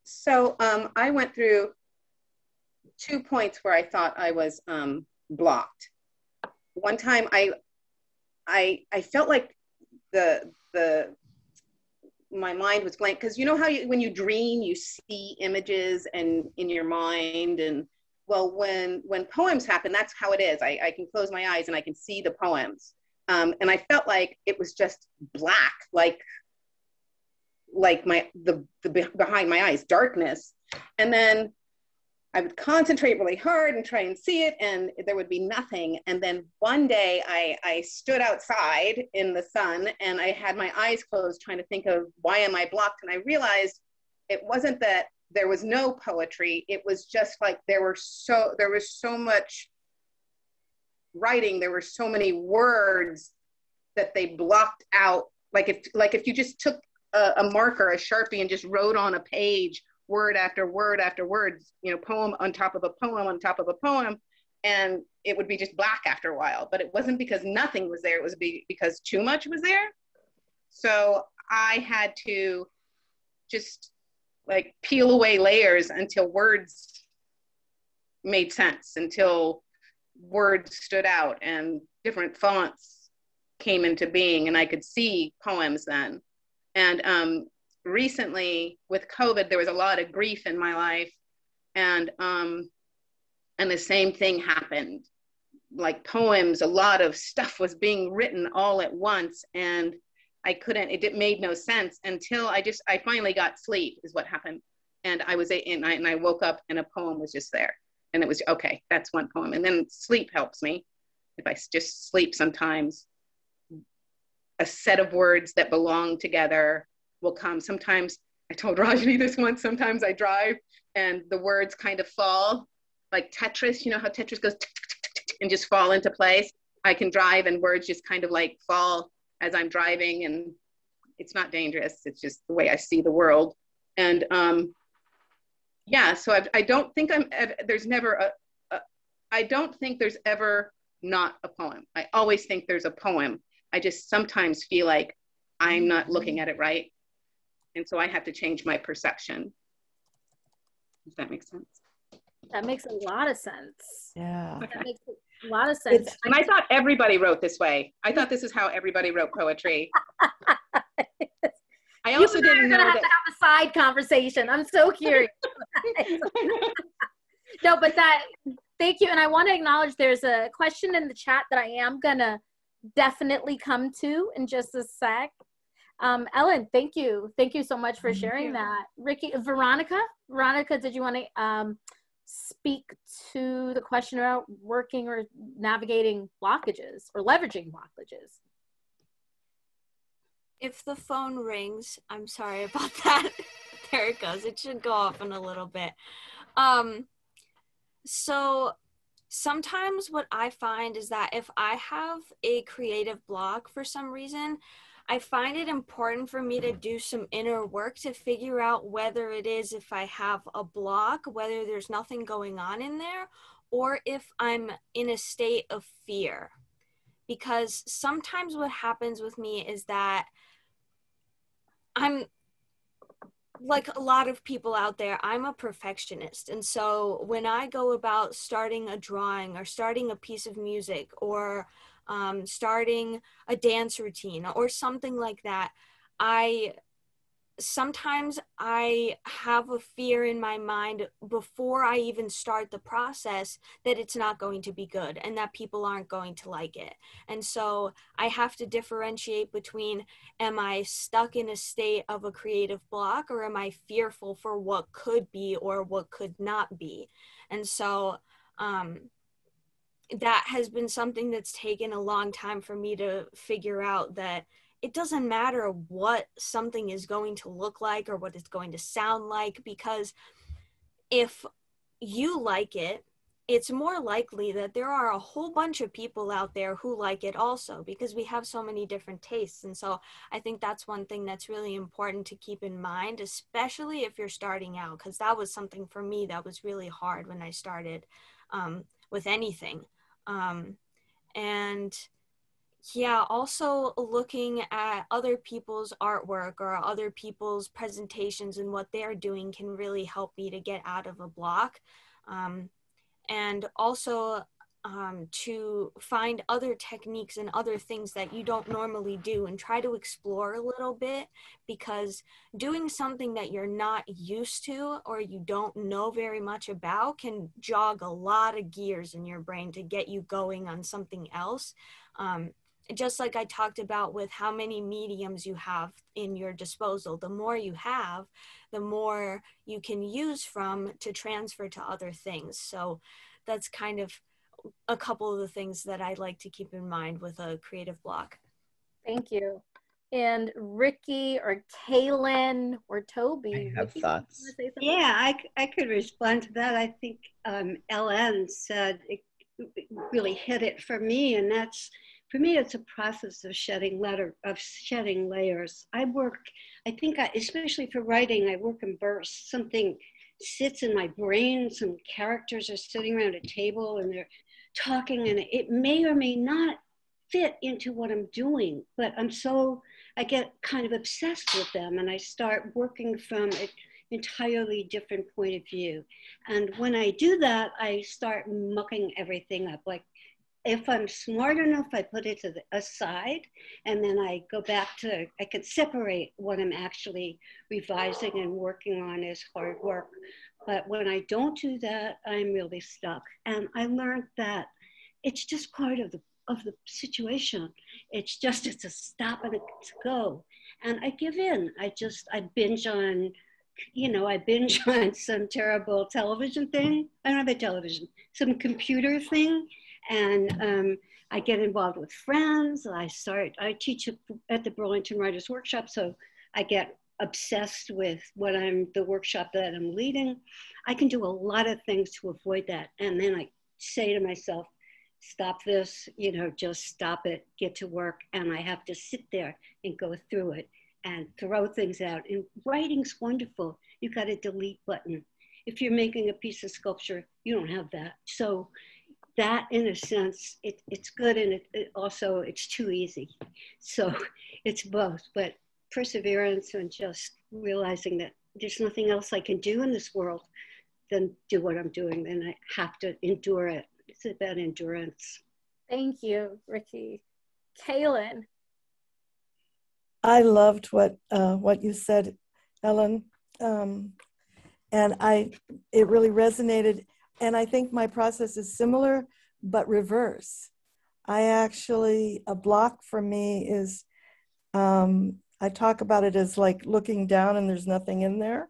So I went through 2 points where I thought I was blocked. one time I felt like my mind was blank, because you know how when you dream, you see images and in your mind, and well, when poems happen, that's how it is. I can close my eyes and I can see the poems. And I felt like it was just black, like the behind my eyes, darkness. And then I would concentrate really hard and try and see it, and there would be nothing. And then one day I stood outside in the sun and I had my eyes closed trying to think of why am I blocked? And I realized it wasn't that there was no poetry. It was just like there was so much writing. There were so many words that they blocked out. Like if you just took a marker, a Sharpie, and just wrote on a page word after word after word, you know, poem on top of a poem on top of a poem, and it would be just black after a while. But it wasn't because nothing was there, it was because too much was there. So I had to just like peel away layers until words made sense, until words stood out and different fonts came into being, and I could see poems then. And recently with COVID, there was a lot of grief in my life, and the same thing happened. Like poems, a lot of stuff was being written all at once, and it made no sense until I finally got sleep, is what happened. And I woke up and a poem was just there, and it was, okay, that's one poem. And then sleep helps me. If I just sleep sometimes, a set of words that belong together will come. Sometimes, I told Rajani this once, sometimes I drive and the words kind of fall, like Tetris, you know how Tetris goes and just fall into place? I can drive and words just kind of like fall as I'm driving, and it's not dangerous. It's just the way I see the world. And yeah, so I don't think I don't think there's ever not a poem. I always think there's a poem. I just sometimes feel like I'm not looking at it right. And so I have to change my perception. Does that make sense? That makes a lot of sense. Yeah. Okay. That makes a lot of sense. And I thought everybody wrote this way. I thought this is how everybody wrote poetry. I also didn't know that. Have to have a side conversation. I'm so curious. No, but thank you. And I want to acknowledge there's a question in the chat that I am gonna definitely come to in just a sec. Ellen, thank you. Thank you so much for sharing that. Ricky, Veronica, did you want to speak to the question about working or navigating blockages or leveraging blockages? If the phone rings, I'm sorry about that. There it goes. It should go off in a little bit. So sometimes what I find is that if I have a creative block for some reason, I find it important for me to do some inner work to figure out whether it is, if I have a block, whether there's nothing going on in there, or if I'm in a state of fear. Because sometimes what happens with me is that I'm, like a lot of people out there, I'm a perfectionist. And so when I go about starting a drawing or starting a piece of music or starting a dance routine or something like that, sometimes I have a fear in my mind before I even start the process that it's not going to be good and that people aren't going to like it. And so I have to differentiate between, am I stuck in a state of a creative block, or am I fearful for what could be or what could not be? And so that has been something that's taken a long time for me to figure out, that it doesn't matter what something is going to look like or what it's going to sound like, because if you like it, it's more likely that there are a whole bunch of people out there who like it also, because we have so many different tastes. And so I think that's one thing that's really important to keep in mind, especially if you're starting out, because that was something for me that was really hard when I started with anything. And yeah, also looking at other people's artwork or other people's presentations and what they're doing can really help me to get out of a block. And also to find other techniques and other things that you don't normally do and try to explore a little bit, because doing something that you're not used to or you don't know very much about can jog a lot of gears in your brain to get you going on something else. Just like I talked about with how many mediums you have in your disposal, the more you have, the more you can use from to transfer to other things. So that's kind of a couple of the things that I like to keep in mind with a creative block. Thank you. And Ricky or Kaylin or Toby, I have Ricky, thoughts. you wanna say something? Yeah, I could respond to that. I think LN said it really hit it for me, and that's, for me, it's a process of shedding layers. I think especially for writing, I work in bursts. Something sits in my brain, some characters are sitting around a table and they're talking, and it may or may not fit into what I'm doing, but I get kind of obsessed with them, and I start working from an entirely different point of view. And when I do that, I start mucking everything up. Like, if I'm smart enough, I put it to the aside, and then I go back to, I could separate what I'm actually revising and working on as hard work. But when I don't do that, I'm really stuck. And I learned that it's just part of the situation. It's a stop and a go. And I give in. I binge on, I binge on some terrible television thing. I don't have a television, some computer thing. And I get involved with friends. I teach at the Burlington Writers Workshop, so I get obsessed with the workshop that I'm leading. I can do a lot of things to avoid that. And then I say to myself, stop this, just stop it, get to work. And I have to sit there and go through it and throw things out. And writing's wonderful. You got a delete button. If you're making a piece of sculpture, you don't have that. So that, in a sense, it's good, and it also, it's too easy. So it's both, but perseverance and just realizing that there's nothing else I can do in this world than do what I'm doing, and I have to endure it. It's about endurance. Thank you, Ricky. Kaylin. I loved what you said, Ellen, and it really resonated. And I think my process is similar, but reverse. A block for me is, I talk about it as like looking down and there's nothing in there.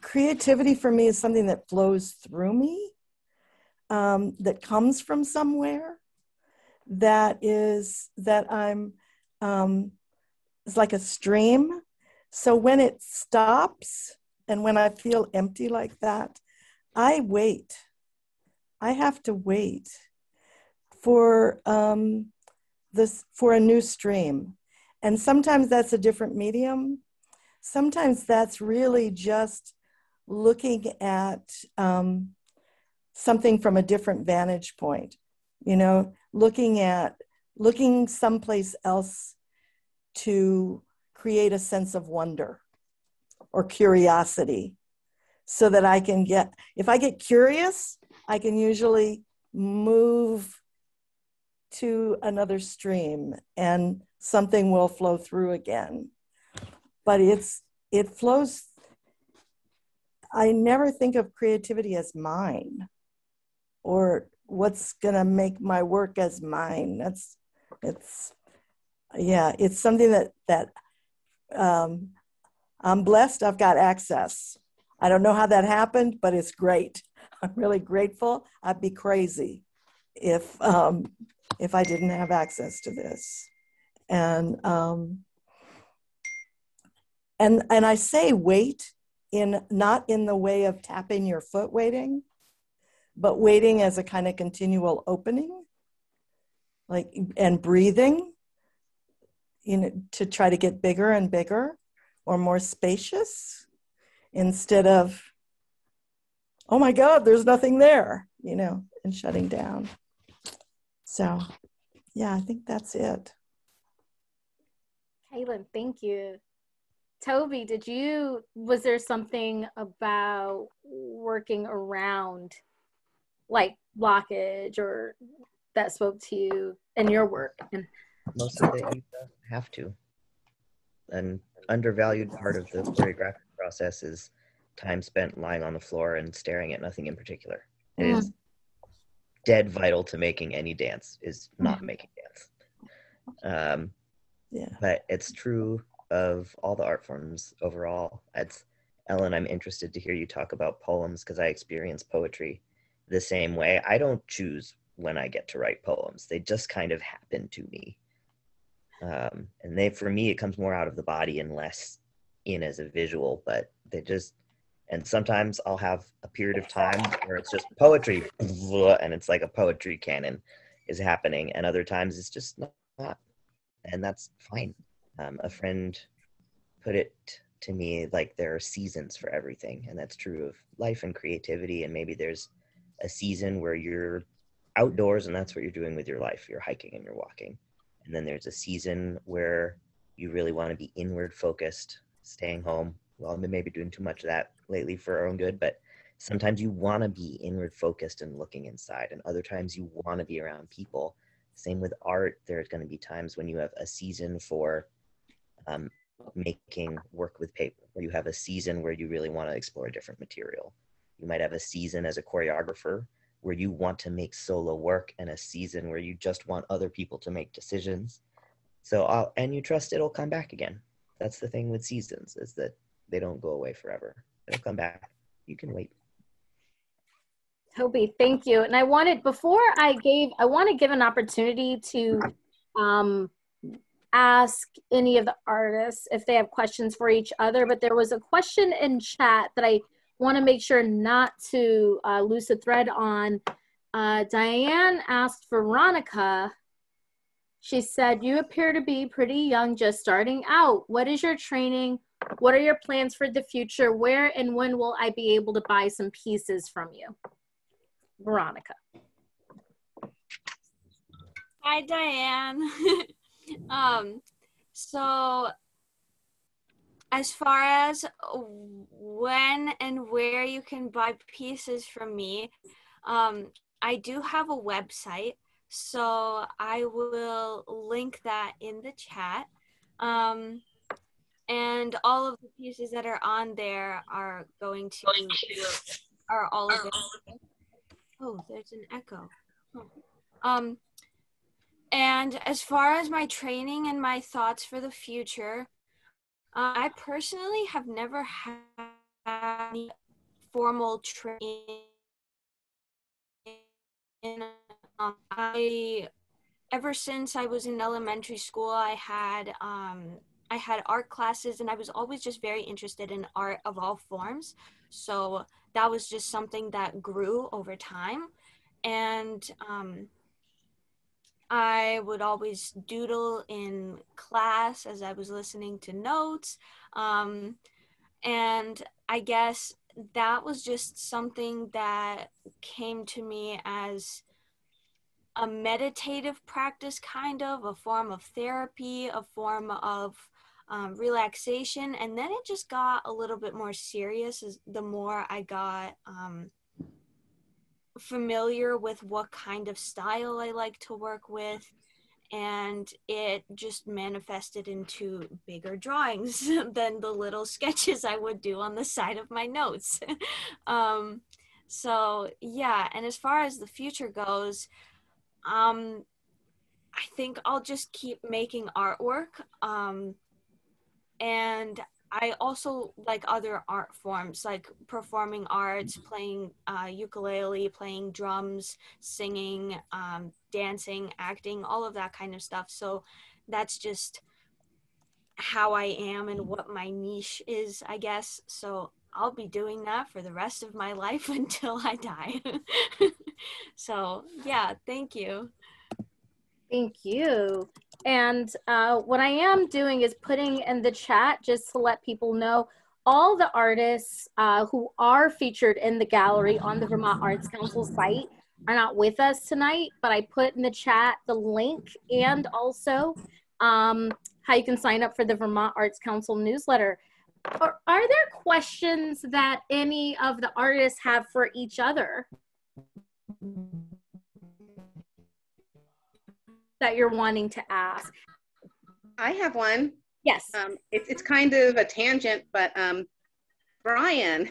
Creativity for me is something that flows through me, that comes from somewhere, it's like a stream. So when it stops and when I feel empty like that, I wait. I have to wait for a new stream. And sometimes that's a different medium. Sometimes that's really just looking at something from a different vantage point, looking someplace else to create a sense of wonder or curiosity, so that if I get curious, I can usually move to another stream and something will flow through again. But it flows. I never think of creativity as mine or what's gonna make my work as mine. It's something that I'm blessed. I've got access. I don't know how that happened, but it's great. I'm really grateful. I'd be crazy if I didn't have access to this. And I say wait not in the way of tapping your foot waiting, but waiting as a kind of continual opening, and breathing, to try to get bigger and bigger or more spacious, instead of, oh my God, there's nothing there, and shutting down. So yeah, I think that's it. Kaylin, thank you. Toby, was there something about working around like blockage or that spoke to you in your work? And Most of it you have to. An undervalued part of the choreographic process is time spent lying on the floor and staring at nothing in particular. It is dead vital to making any dance, is not making dance. But it's true of all the art forms overall. Ellen, I'm interested to hear you talk about poems because I experience poetry the same way. I don't choose when I get to write poems. They just kind of happen to me. And for me, it comes more out of the body and less in as a visual, but and sometimes I'll have a period of time where it's just poetry and it's like a poetry canon is happening. And other times it's just not, and that's fine. A friend put it to me like there are seasons for everything, and that's true of life and creativity. And maybe there's a season where you're outdoors and that's what you're doing with your life. You're hiking and you're walking. And then there's a season where you really want to be inward focused, staying home. Well, I've been maybe doing too much of that lately for our own good, but sometimes you want to be inward focused and looking inside, and other times you want to be around people. Same with art. There's going to be times when you have a season for making work with paper, or you have a season where you really want to explore different material. You might have a season as a choreographer where you want to make solo work, and a season where you just want other people to make decisions. So, and you trust it'll come back again. That's the thing with seasons, is that they don't go away forever. They'll come back. You can wait. Toby, thank you. And I want to give an opportunity to ask any of the artists if they have questions for each other, but there was a question in chat that I want to make sure not to lose the thread on. Diane asked for Veronica. She said, you appear to be pretty young, just starting out. What is your training? What are your plans for the future? Where and when will I be able to buy some pieces from you? Veronica. Hi, Diane. So as far as when and where you can buy pieces from me, I do have a website, so I will link that in the chat. And all of the pieces that are on there are are all available. Oh, there's an echo. Oh. And as far as my training and my thoughts for the future, I personally have never had any formal training. Ever since I was in elementary school, I had art classes, and I was always just very interested in art of all forms. So that was just something that grew over time. And I would always doodle in class as I was listening to notes. And I guess that was just something that came to me as a meditative practice, kind of a form of therapy, a form of relaxation. And then it just got a little bit more serious as the more I got familiar with what kind of style I like to work with, and it just manifested into bigger drawings than the little sketches I would do on the side of my notes. So yeah, and as far as the future goes, I think I'll just keep making artwork, and I also like other art forms, like performing arts, playing ukulele, playing drums, singing, dancing, acting, all of that kind of stuff. So that's just how I am and what my niche is, I guess. So I'll be doing that for the rest of my life until I die. So yeah, thank you. Thank you. And what I am doing is putting in the chat, just to let people know, all the artists who are featured in the gallery on the Vermont Arts Council site are not with us tonight, but I put in the chat the link and also how you can sign up for the Vermont Arts Council newsletter. Are there questions that any of the artists have for each other that you're wanting to ask? I have one. Yes. It's kind of a tangent, but Brian,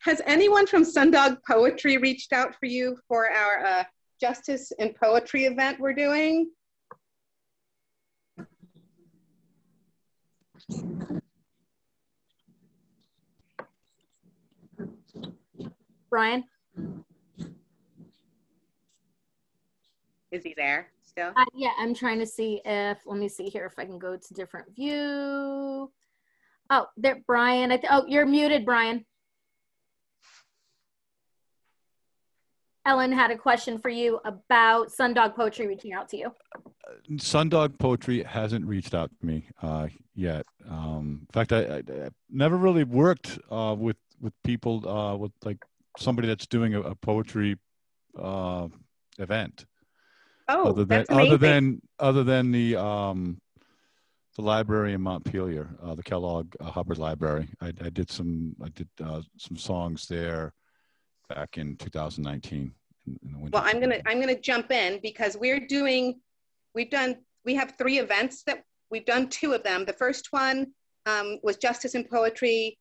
has anyone from Sundog Poetry reached out for you for our Justice in Poetry event we're doing? Brian? Is he there still? Yeah, I'm trying to see if, let me see here if I can go to different view. Oh, there, Brian. Oh, you're muted, Brian. Ellen had a question for you about Sundog Poetry reaching out to you. Sundog Poetry hasn't reached out to me yet. In fact, I never really worked with people with like somebody that's doing a poetry event. Oh, that's amazing. Other than the library in Montpelier, the Kellogg Hubbard Library. I did some songs there back in 2019. In the winter. Well, I'm gonna jump in because we have 3 events that we've done 2 of them. The first one was Justice in Poetry,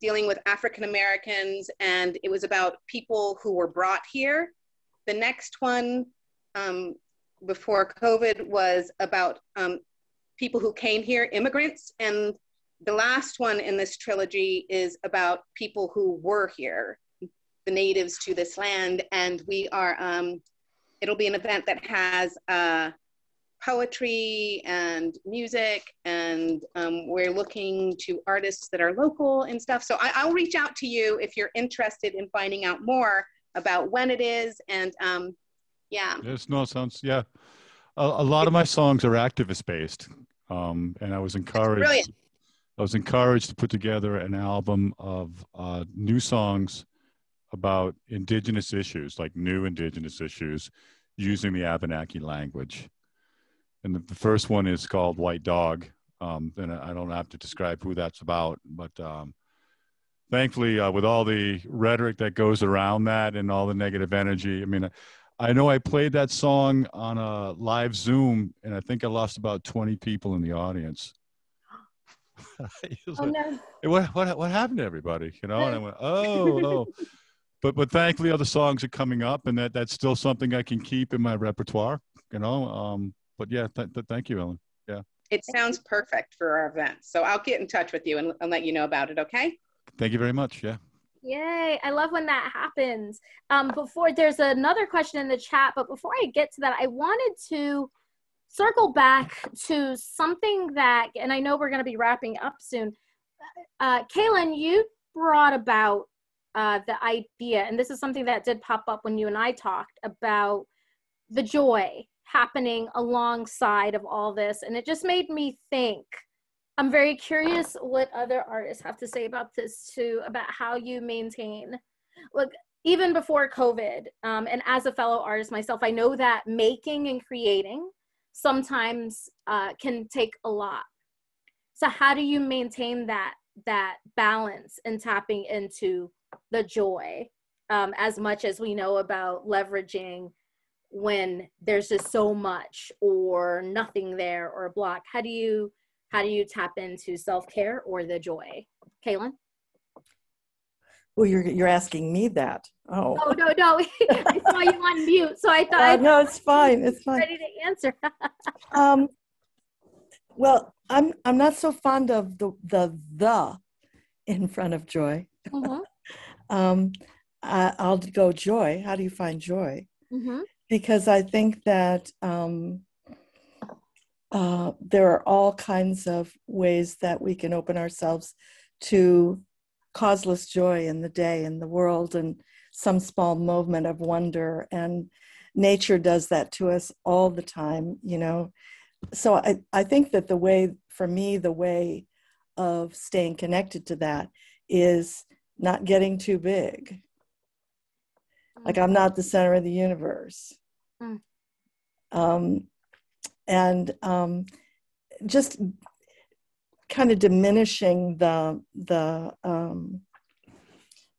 dealing with African Americans, and it was about people who were brought here. The next one, before COVID, was about people who came here, immigrants, and the last one in this trilogy is about people who were here, the natives to this land. And we are, it'll be an event that has poetry and music, and we're looking to artists that are local and stuff. So I'll reach out to you if you're interested in finding out more about when it is. And yeah. Yes, no, sounds, yeah. A lot of my songs are activist based. And I was encouraged to put together an album of new songs about indigenous issues, like new indigenous issues, using the Abenaki language. And the first one is called White Dog. And I don't have to describe who that's about, but thankfully, with all the rhetoric that goes around that and all the negative energy, I mean, I know I played that song on a live Zoom, and I think I lost about 20 people in the audience. Oh, no. What happened to everybody? You know, and I went, oh. But thankfully, other songs are coming up, and that's still something I can keep in my repertoire. You know, but yeah, thank you, Ellen. Yeah. It sounds perfect for our event, so I'll get in touch with you and let you know about it. Okay. Thank you very much. Yeah. Yay, I love when that happens. Before, there's another question in the chat, but before I get to that, I wanted to circle back to something that, and I know we're going to be wrapping up soon. Kaylin, you brought about the idea, and this is something that did pop up when you and I talked about the joy happening alongside of all this, and it just made me think. I'm very curious what other artists have to say about this too, about how you maintain, look, even before COVID, and as a fellow artist myself, I know that making and creating sometimes can take a lot. So how do you maintain that balance and tapping into the joy, as much as we know about leveraging when there's just so much or nothing there or a block? How do you tap into self-care or the joy? Kaylin? Well, you're asking me that. Oh. No. I saw you on mute, so I thought. No, it's fine. It's fine. Ready to answer. Well, I'm not so fond of the in front of joy. Mm-hmm. I'll go joy. How do you find joy? Mm-hmm. Because I think that there are all kinds of ways that we can open ourselves to causeless joy in the day, in the world, and some small moment of wonder. And nature does that to us all the time, you know. So I think that the way of staying connected to that is not getting too big. Like, I'm not the center of the universe. And just kind of diminishing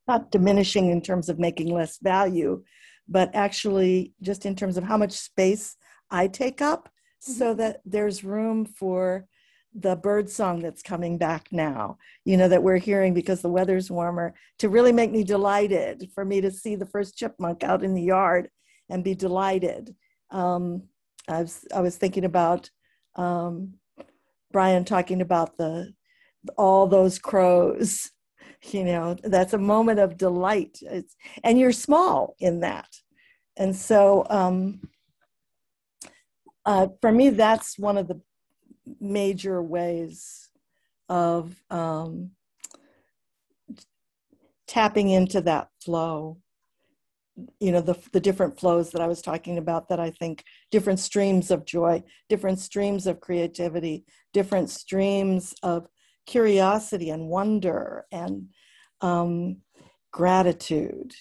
not diminishing in terms of making less value, but actually just in terms of how much space I take up, so that there's room for the bird song that's coming back now, that we're hearing because the weather's warmer, to really make me delighted, for me to see the first chipmunk out in the yard and be delighted. I was thinking about Brian talking about all those crows. That's a moment of delight. And you're small in that. And so for me, that's one of the major ways of tapping into that flow. The different flows that I was talking about, that I think different streams of joy, different streams of creativity, different streams of curiosity and wonder and gratitude.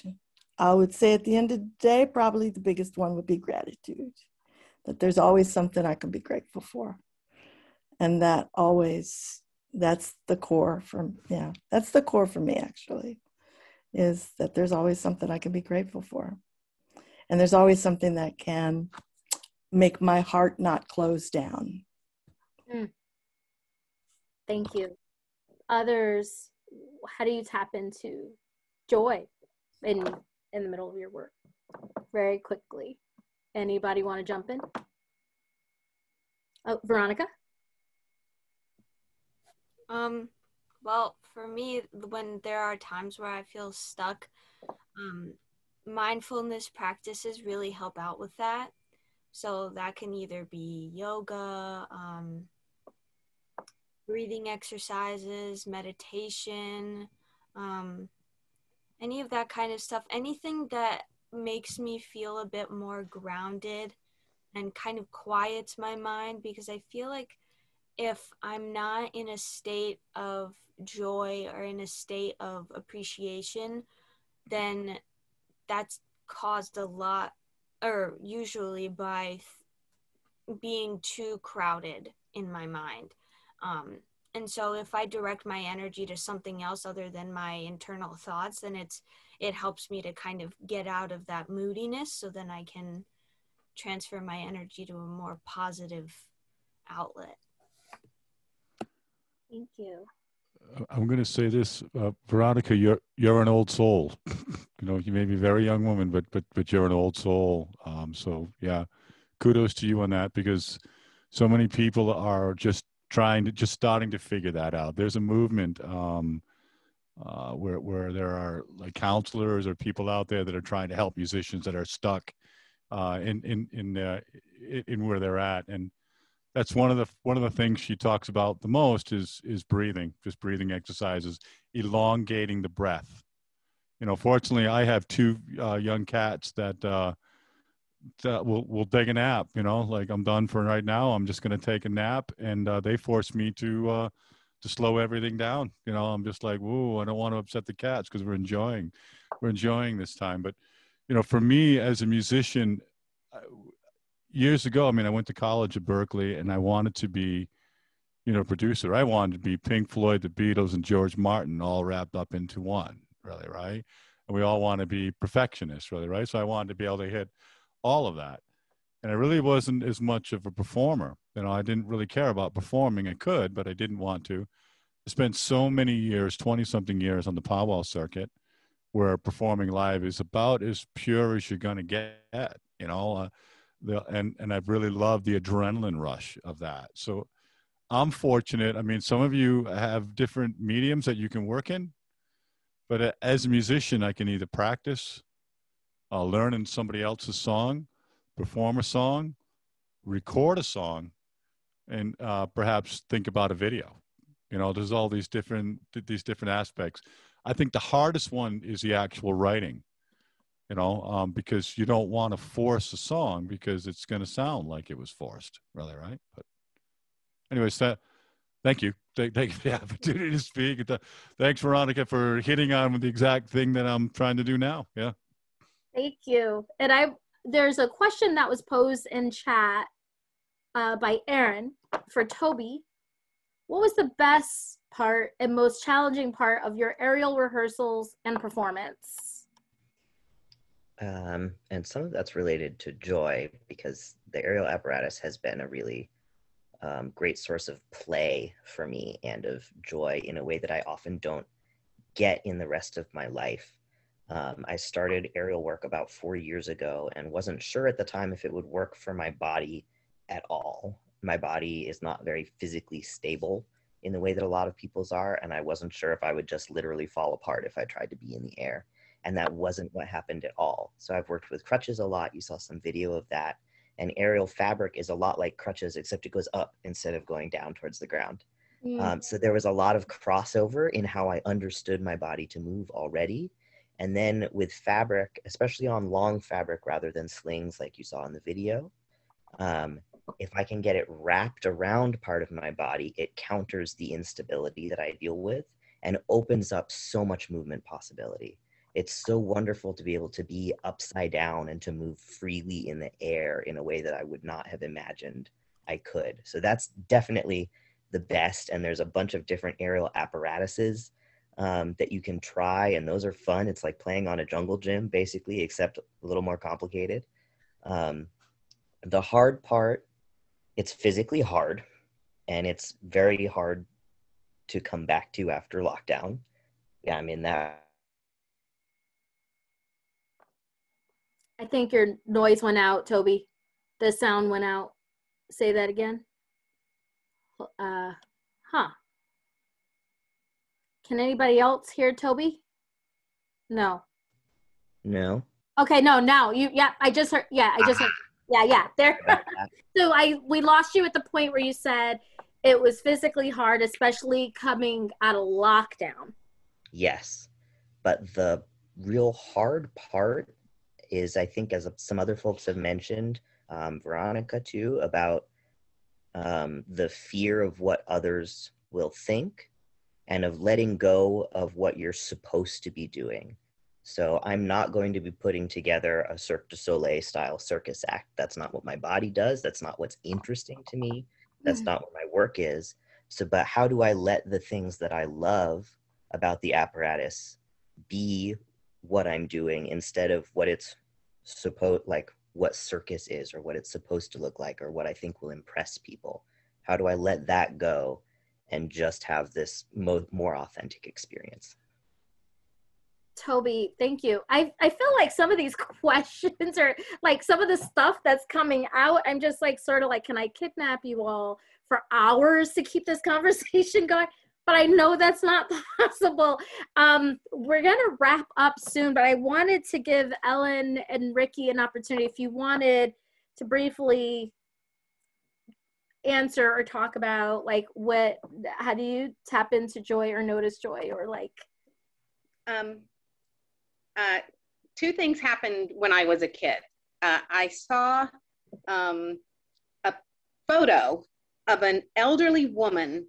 I would say at the end of the day, probably the biggest one would be gratitude, that there's always something I can be grateful for. And that's the core that's the core for me, actually, is that there's always something I can be grateful for. And there's always something that can make my heart not close down. Thank you. Others, how do you tap into joy in the middle of your work? Very quickly. Anybody want to jump in? Oh, Veronica? Well, for me, when there are times where I feel stuck, mindfulness practices really help out with that. So that can either be yoga, breathing exercises, meditation, any of that kind of stuff. Anything that makes me feel a bit more grounded and kind of quiets my mind, because I feel like if I'm not in a state of joy or in a state of appreciation, then that's caused a lot, or usually by being too crowded in my mind. And so if I direct my energy to something else other than my internal thoughts, then it helps me to kind of get out of that moodiness, so then I can transfer my energy to a more positive outlet. Thank you. I'm going to say this, Veronica, you're an old soul. You may be a very young woman, but you're an old soul. So yeah, kudos to you on that, because so many people are just starting to figure that out. There's a movement where there are like counselors or people out there that are trying to help musicians that are stuck in where they're at, and that's one of the things she talks about the most is breathing, just breathing exercises, elongating the breath. Fortunately, I have two young cats that will take a nap. Like, I'm done for right now. I'm just going to take a nap, and they force me to slow everything down. I'm just like, whoa, I don't want to upset the cats because we're enjoying this time. But for me as a musician, years ago, I went to college at Berkeley, and I wanted to be, producer. I wanted to be Pink Floyd, the Beatles, and George Martin all wrapped up into one, really, right? And we all want to be perfectionists, really, right? So I wanted to be able to hit all of that. And I really wasn't as much of a performer. I didn't really care about performing. I could, but I didn't want to. I spent so many years, 20-something years on the powwow circuit, where performing live is about as pure as you're going to get, and I've really loved the adrenaline rush of that. So I'm fortunate. Some of you have different mediums that you can work in, but as a musician, I can either practice, learn in somebody else's song, perform a song, record a song, and perhaps think about a video. There's all these different aspects. I think the hardest one is the actual writing. Because you don't want to force a song, because it's going to sound like it was forced, really, right? But anyways, thank you. Thank you for the opportunity to speak. Thanks, Veronica, for hitting on the exact thing that I'm trying to do now. Yeah. Thank you. And there's a question that was posed in chat by Aaron for Toby. what was the best part and most challenging part of your aerial rehearsals and performance? And some of that's related to joy, because the aerial apparatus has been a really great source of play for me and of joy in a way that I often don't get in the rest of my life. I started aerial work about 4 years ago and wasn't sure at the time if it would work for my body at all. My body is not very physically stable in the way that a lot of people's are, and I wasn't sure if I would just literally fall apart if I tried to be in the air. And that wasn't what happened at all. So I've worked with crutches a lot. You saw some video of that. And aerial fabric is a lot like crutches, except it goes up instead of going down towards the ground. So there was a lot of crossover in how I understood my body to move already. And then with fabric, especially on long fabric rather than slings like you saw in the video, if I can get it wrapped around part of my body, it counters the instability that I deal with and opens up so much movement possibility. It's so wonderful to be able to be upside down and to move freely in the air in a way that I would not have imagined I could. So that's definitely the best. And there's a bunch of different aerial apparatuses that you can try, and those are fun. It's like playing on a jungle gym, basically, except a little more complicated. The hard part, it's physically hard, and it's very hard to come back to after lockdown. Yeah, I mean that. I think your noise went out, Toby. The sound went out. Say that again. Can anybody else hear Toby? No. No. Okay, no, now I just heard. Yeah, I just heard. Yeah. There. So we lost you at the point where you said it was physically hard, especially coming out of lockdown. Yes, but the real hard part is, I think, as some other folks have mentioned, Veronica too, about the fear of what others will think and of letting go of what you're supposed to be doing. So I'm not going to be putting together a Cirque du Soleil style circus act. That's not what my body does. That's not what's interesting to me. That's not what my work is. So, but how do I let the things that I love about the apparatus be what I'm doing instead of what it's what circus is, or what it's supposed to look like, or what I think will impress people? How do I let that go and just have this more authentic experience? Toby, thank you. I feel like some of these questions are like some of the stuff that's coming out. I'm just like sort of like, can I kidnap you all for hours to keep this conversation going? But I know that's not possible. We're gonna wrap up soon, but I wanted to give Ellen and Ricky an opportunity if you wanted to briefly answer or talk about like how do you tap into joy or notice joy, or like. Two things happened when I was a kid. I saw a photo of an elderly woman,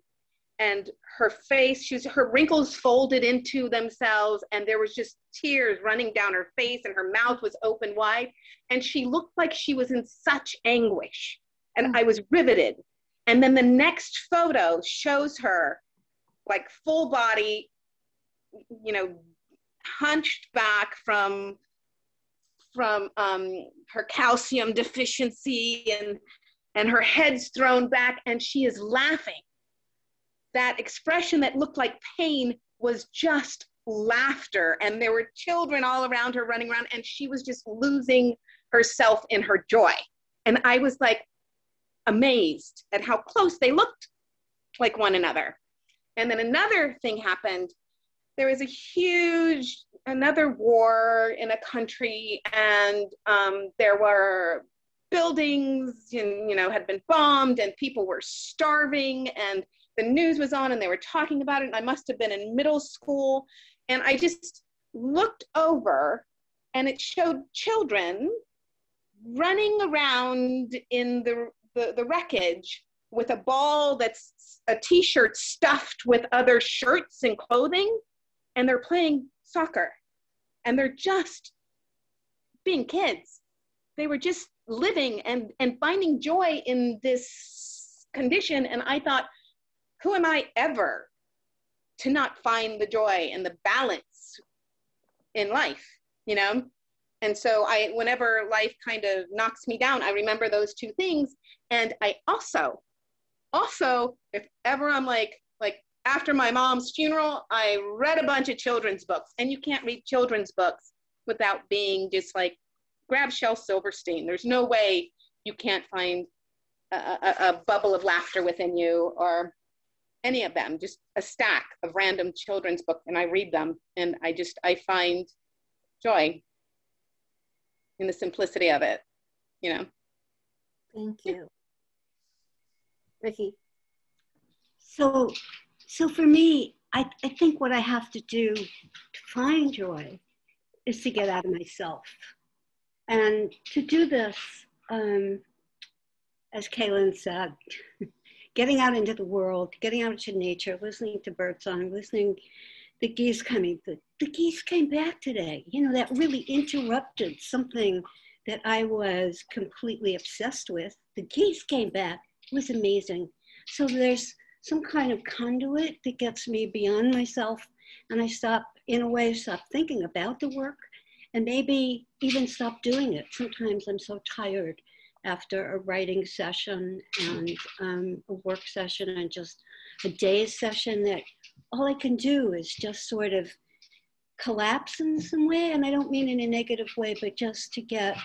and her face, her wrinkles folded into themselves, and there was just tears running down her face, and her mouth was open wide, and she looked like she was in such anguish, and I was riveted. And then the next photo shows her like full body, hunched back from her calcium deficiency, and her head's thrown back, and she is laughing. That expression that looked like pain was just laughter, and there were children all around her running around, and she was just losing herself in her joy. And I was like amazed at how close they looked like one another. And then another thing happened. There was another war in a country, and there were buildings, had been bombed, and people were starving, and the news was on, and they were talking about it, and I must have been in middle school, and I just looked over, and it showed children running around in the wreckage with a ball that's a t-shirt stuffed with other shirts and clothing, and they're playing soccer, and they're just being kids. They were just living and finding joy in this condition. And I thought, who am I ever to not find the joy and the balance in life, you know? And so whenever life kind of knocks me down, I remember those two things. And I also, if ever I'm like after my mom's funeral, I read a bunch of children's books, and you can't read children's books without being just like, grab Shel Silverstein. There's no way you can't find a bubble of laughter within you, or any of them, just a stack of random children's books, and I read them, and I find joy in the simplicity of it, you know. Thank you. Ricky. So for me, I think what I have to do to find joy is to get out of myself. And to do this, as Kaylin said, getting out into the world, getting out into nature, listening to birdsong, listening the geese coming. The geese came back today. You know, that really interrupted something that I was completely obsessed with. The geese came back. It was amazing. So there's some kind of conduit that gets me beyond myself, and I stop thinking about the work, and maybe even stop doing it. Sometimes I'm so tired after a writing session and a work session and just a day's session that all I can do is just sort of collapse in some way. And I don't mean in a negative way, but just to get,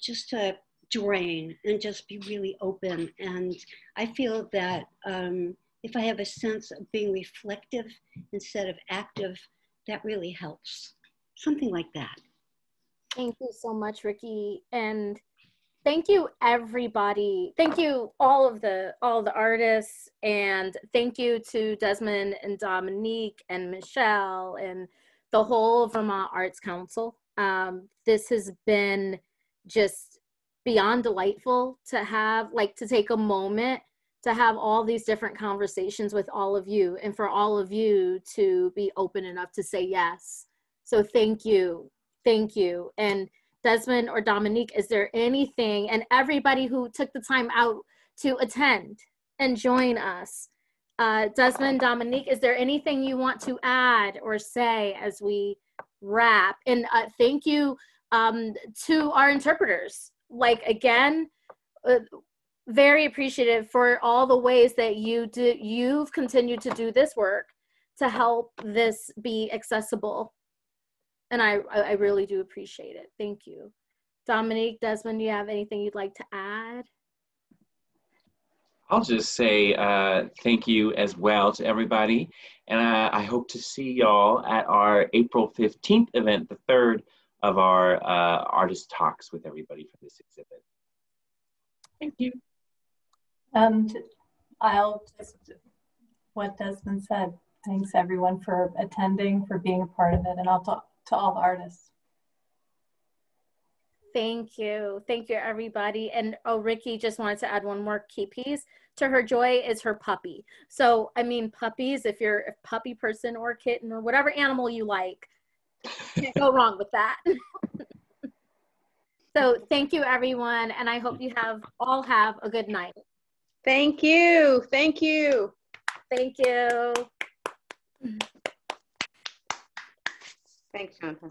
just to drain and just be really open. And I feel that if I have a sense of being reflective instead of active, that really helps. Something like that. Thank you so much, Ricky. And thank you, everybody. Thank you, all of the artists, and thank you to Desmond and Dominique and Michelle and the whole Vermont Arts Council. This has been just beyond delightful to have, to take a moment to have all these different conversations with all of you, and for all of you to be open enough to say yes. So thank you. And Desmond or Dominique, is there anything, and everybody who took the time out to attend and join us, Desmond, Dominique, is there anything you want to add or say as we wrap? And thank you to our interpreters. Again, very appreciative for all the ways that you've continued to do this work to help this be accessible. And I really do appreciate it. Thank you. Dominique, Desmond, do you have anything you'd like to add? I'll just say thank you as well to everybody. And I hope to see y'all at our April 15th event, the third of our artist talks with everybody for this exhibit. Thank you. And I'll just, what Desmond said, thanks everyone for attending, for being a part of it, and I'll talk to all the artists. Thank you, everybody. And Ricky just wanted to add one more key piece to her joy is her puppy. So, I mean, puppies, if you're a puppy person or kitten or whatever animal you like, can't go wrong with that. So thank you, everyone. And I hope you all have a good night. Thank you. Thank you. Thank you. Thanks, Jonathan.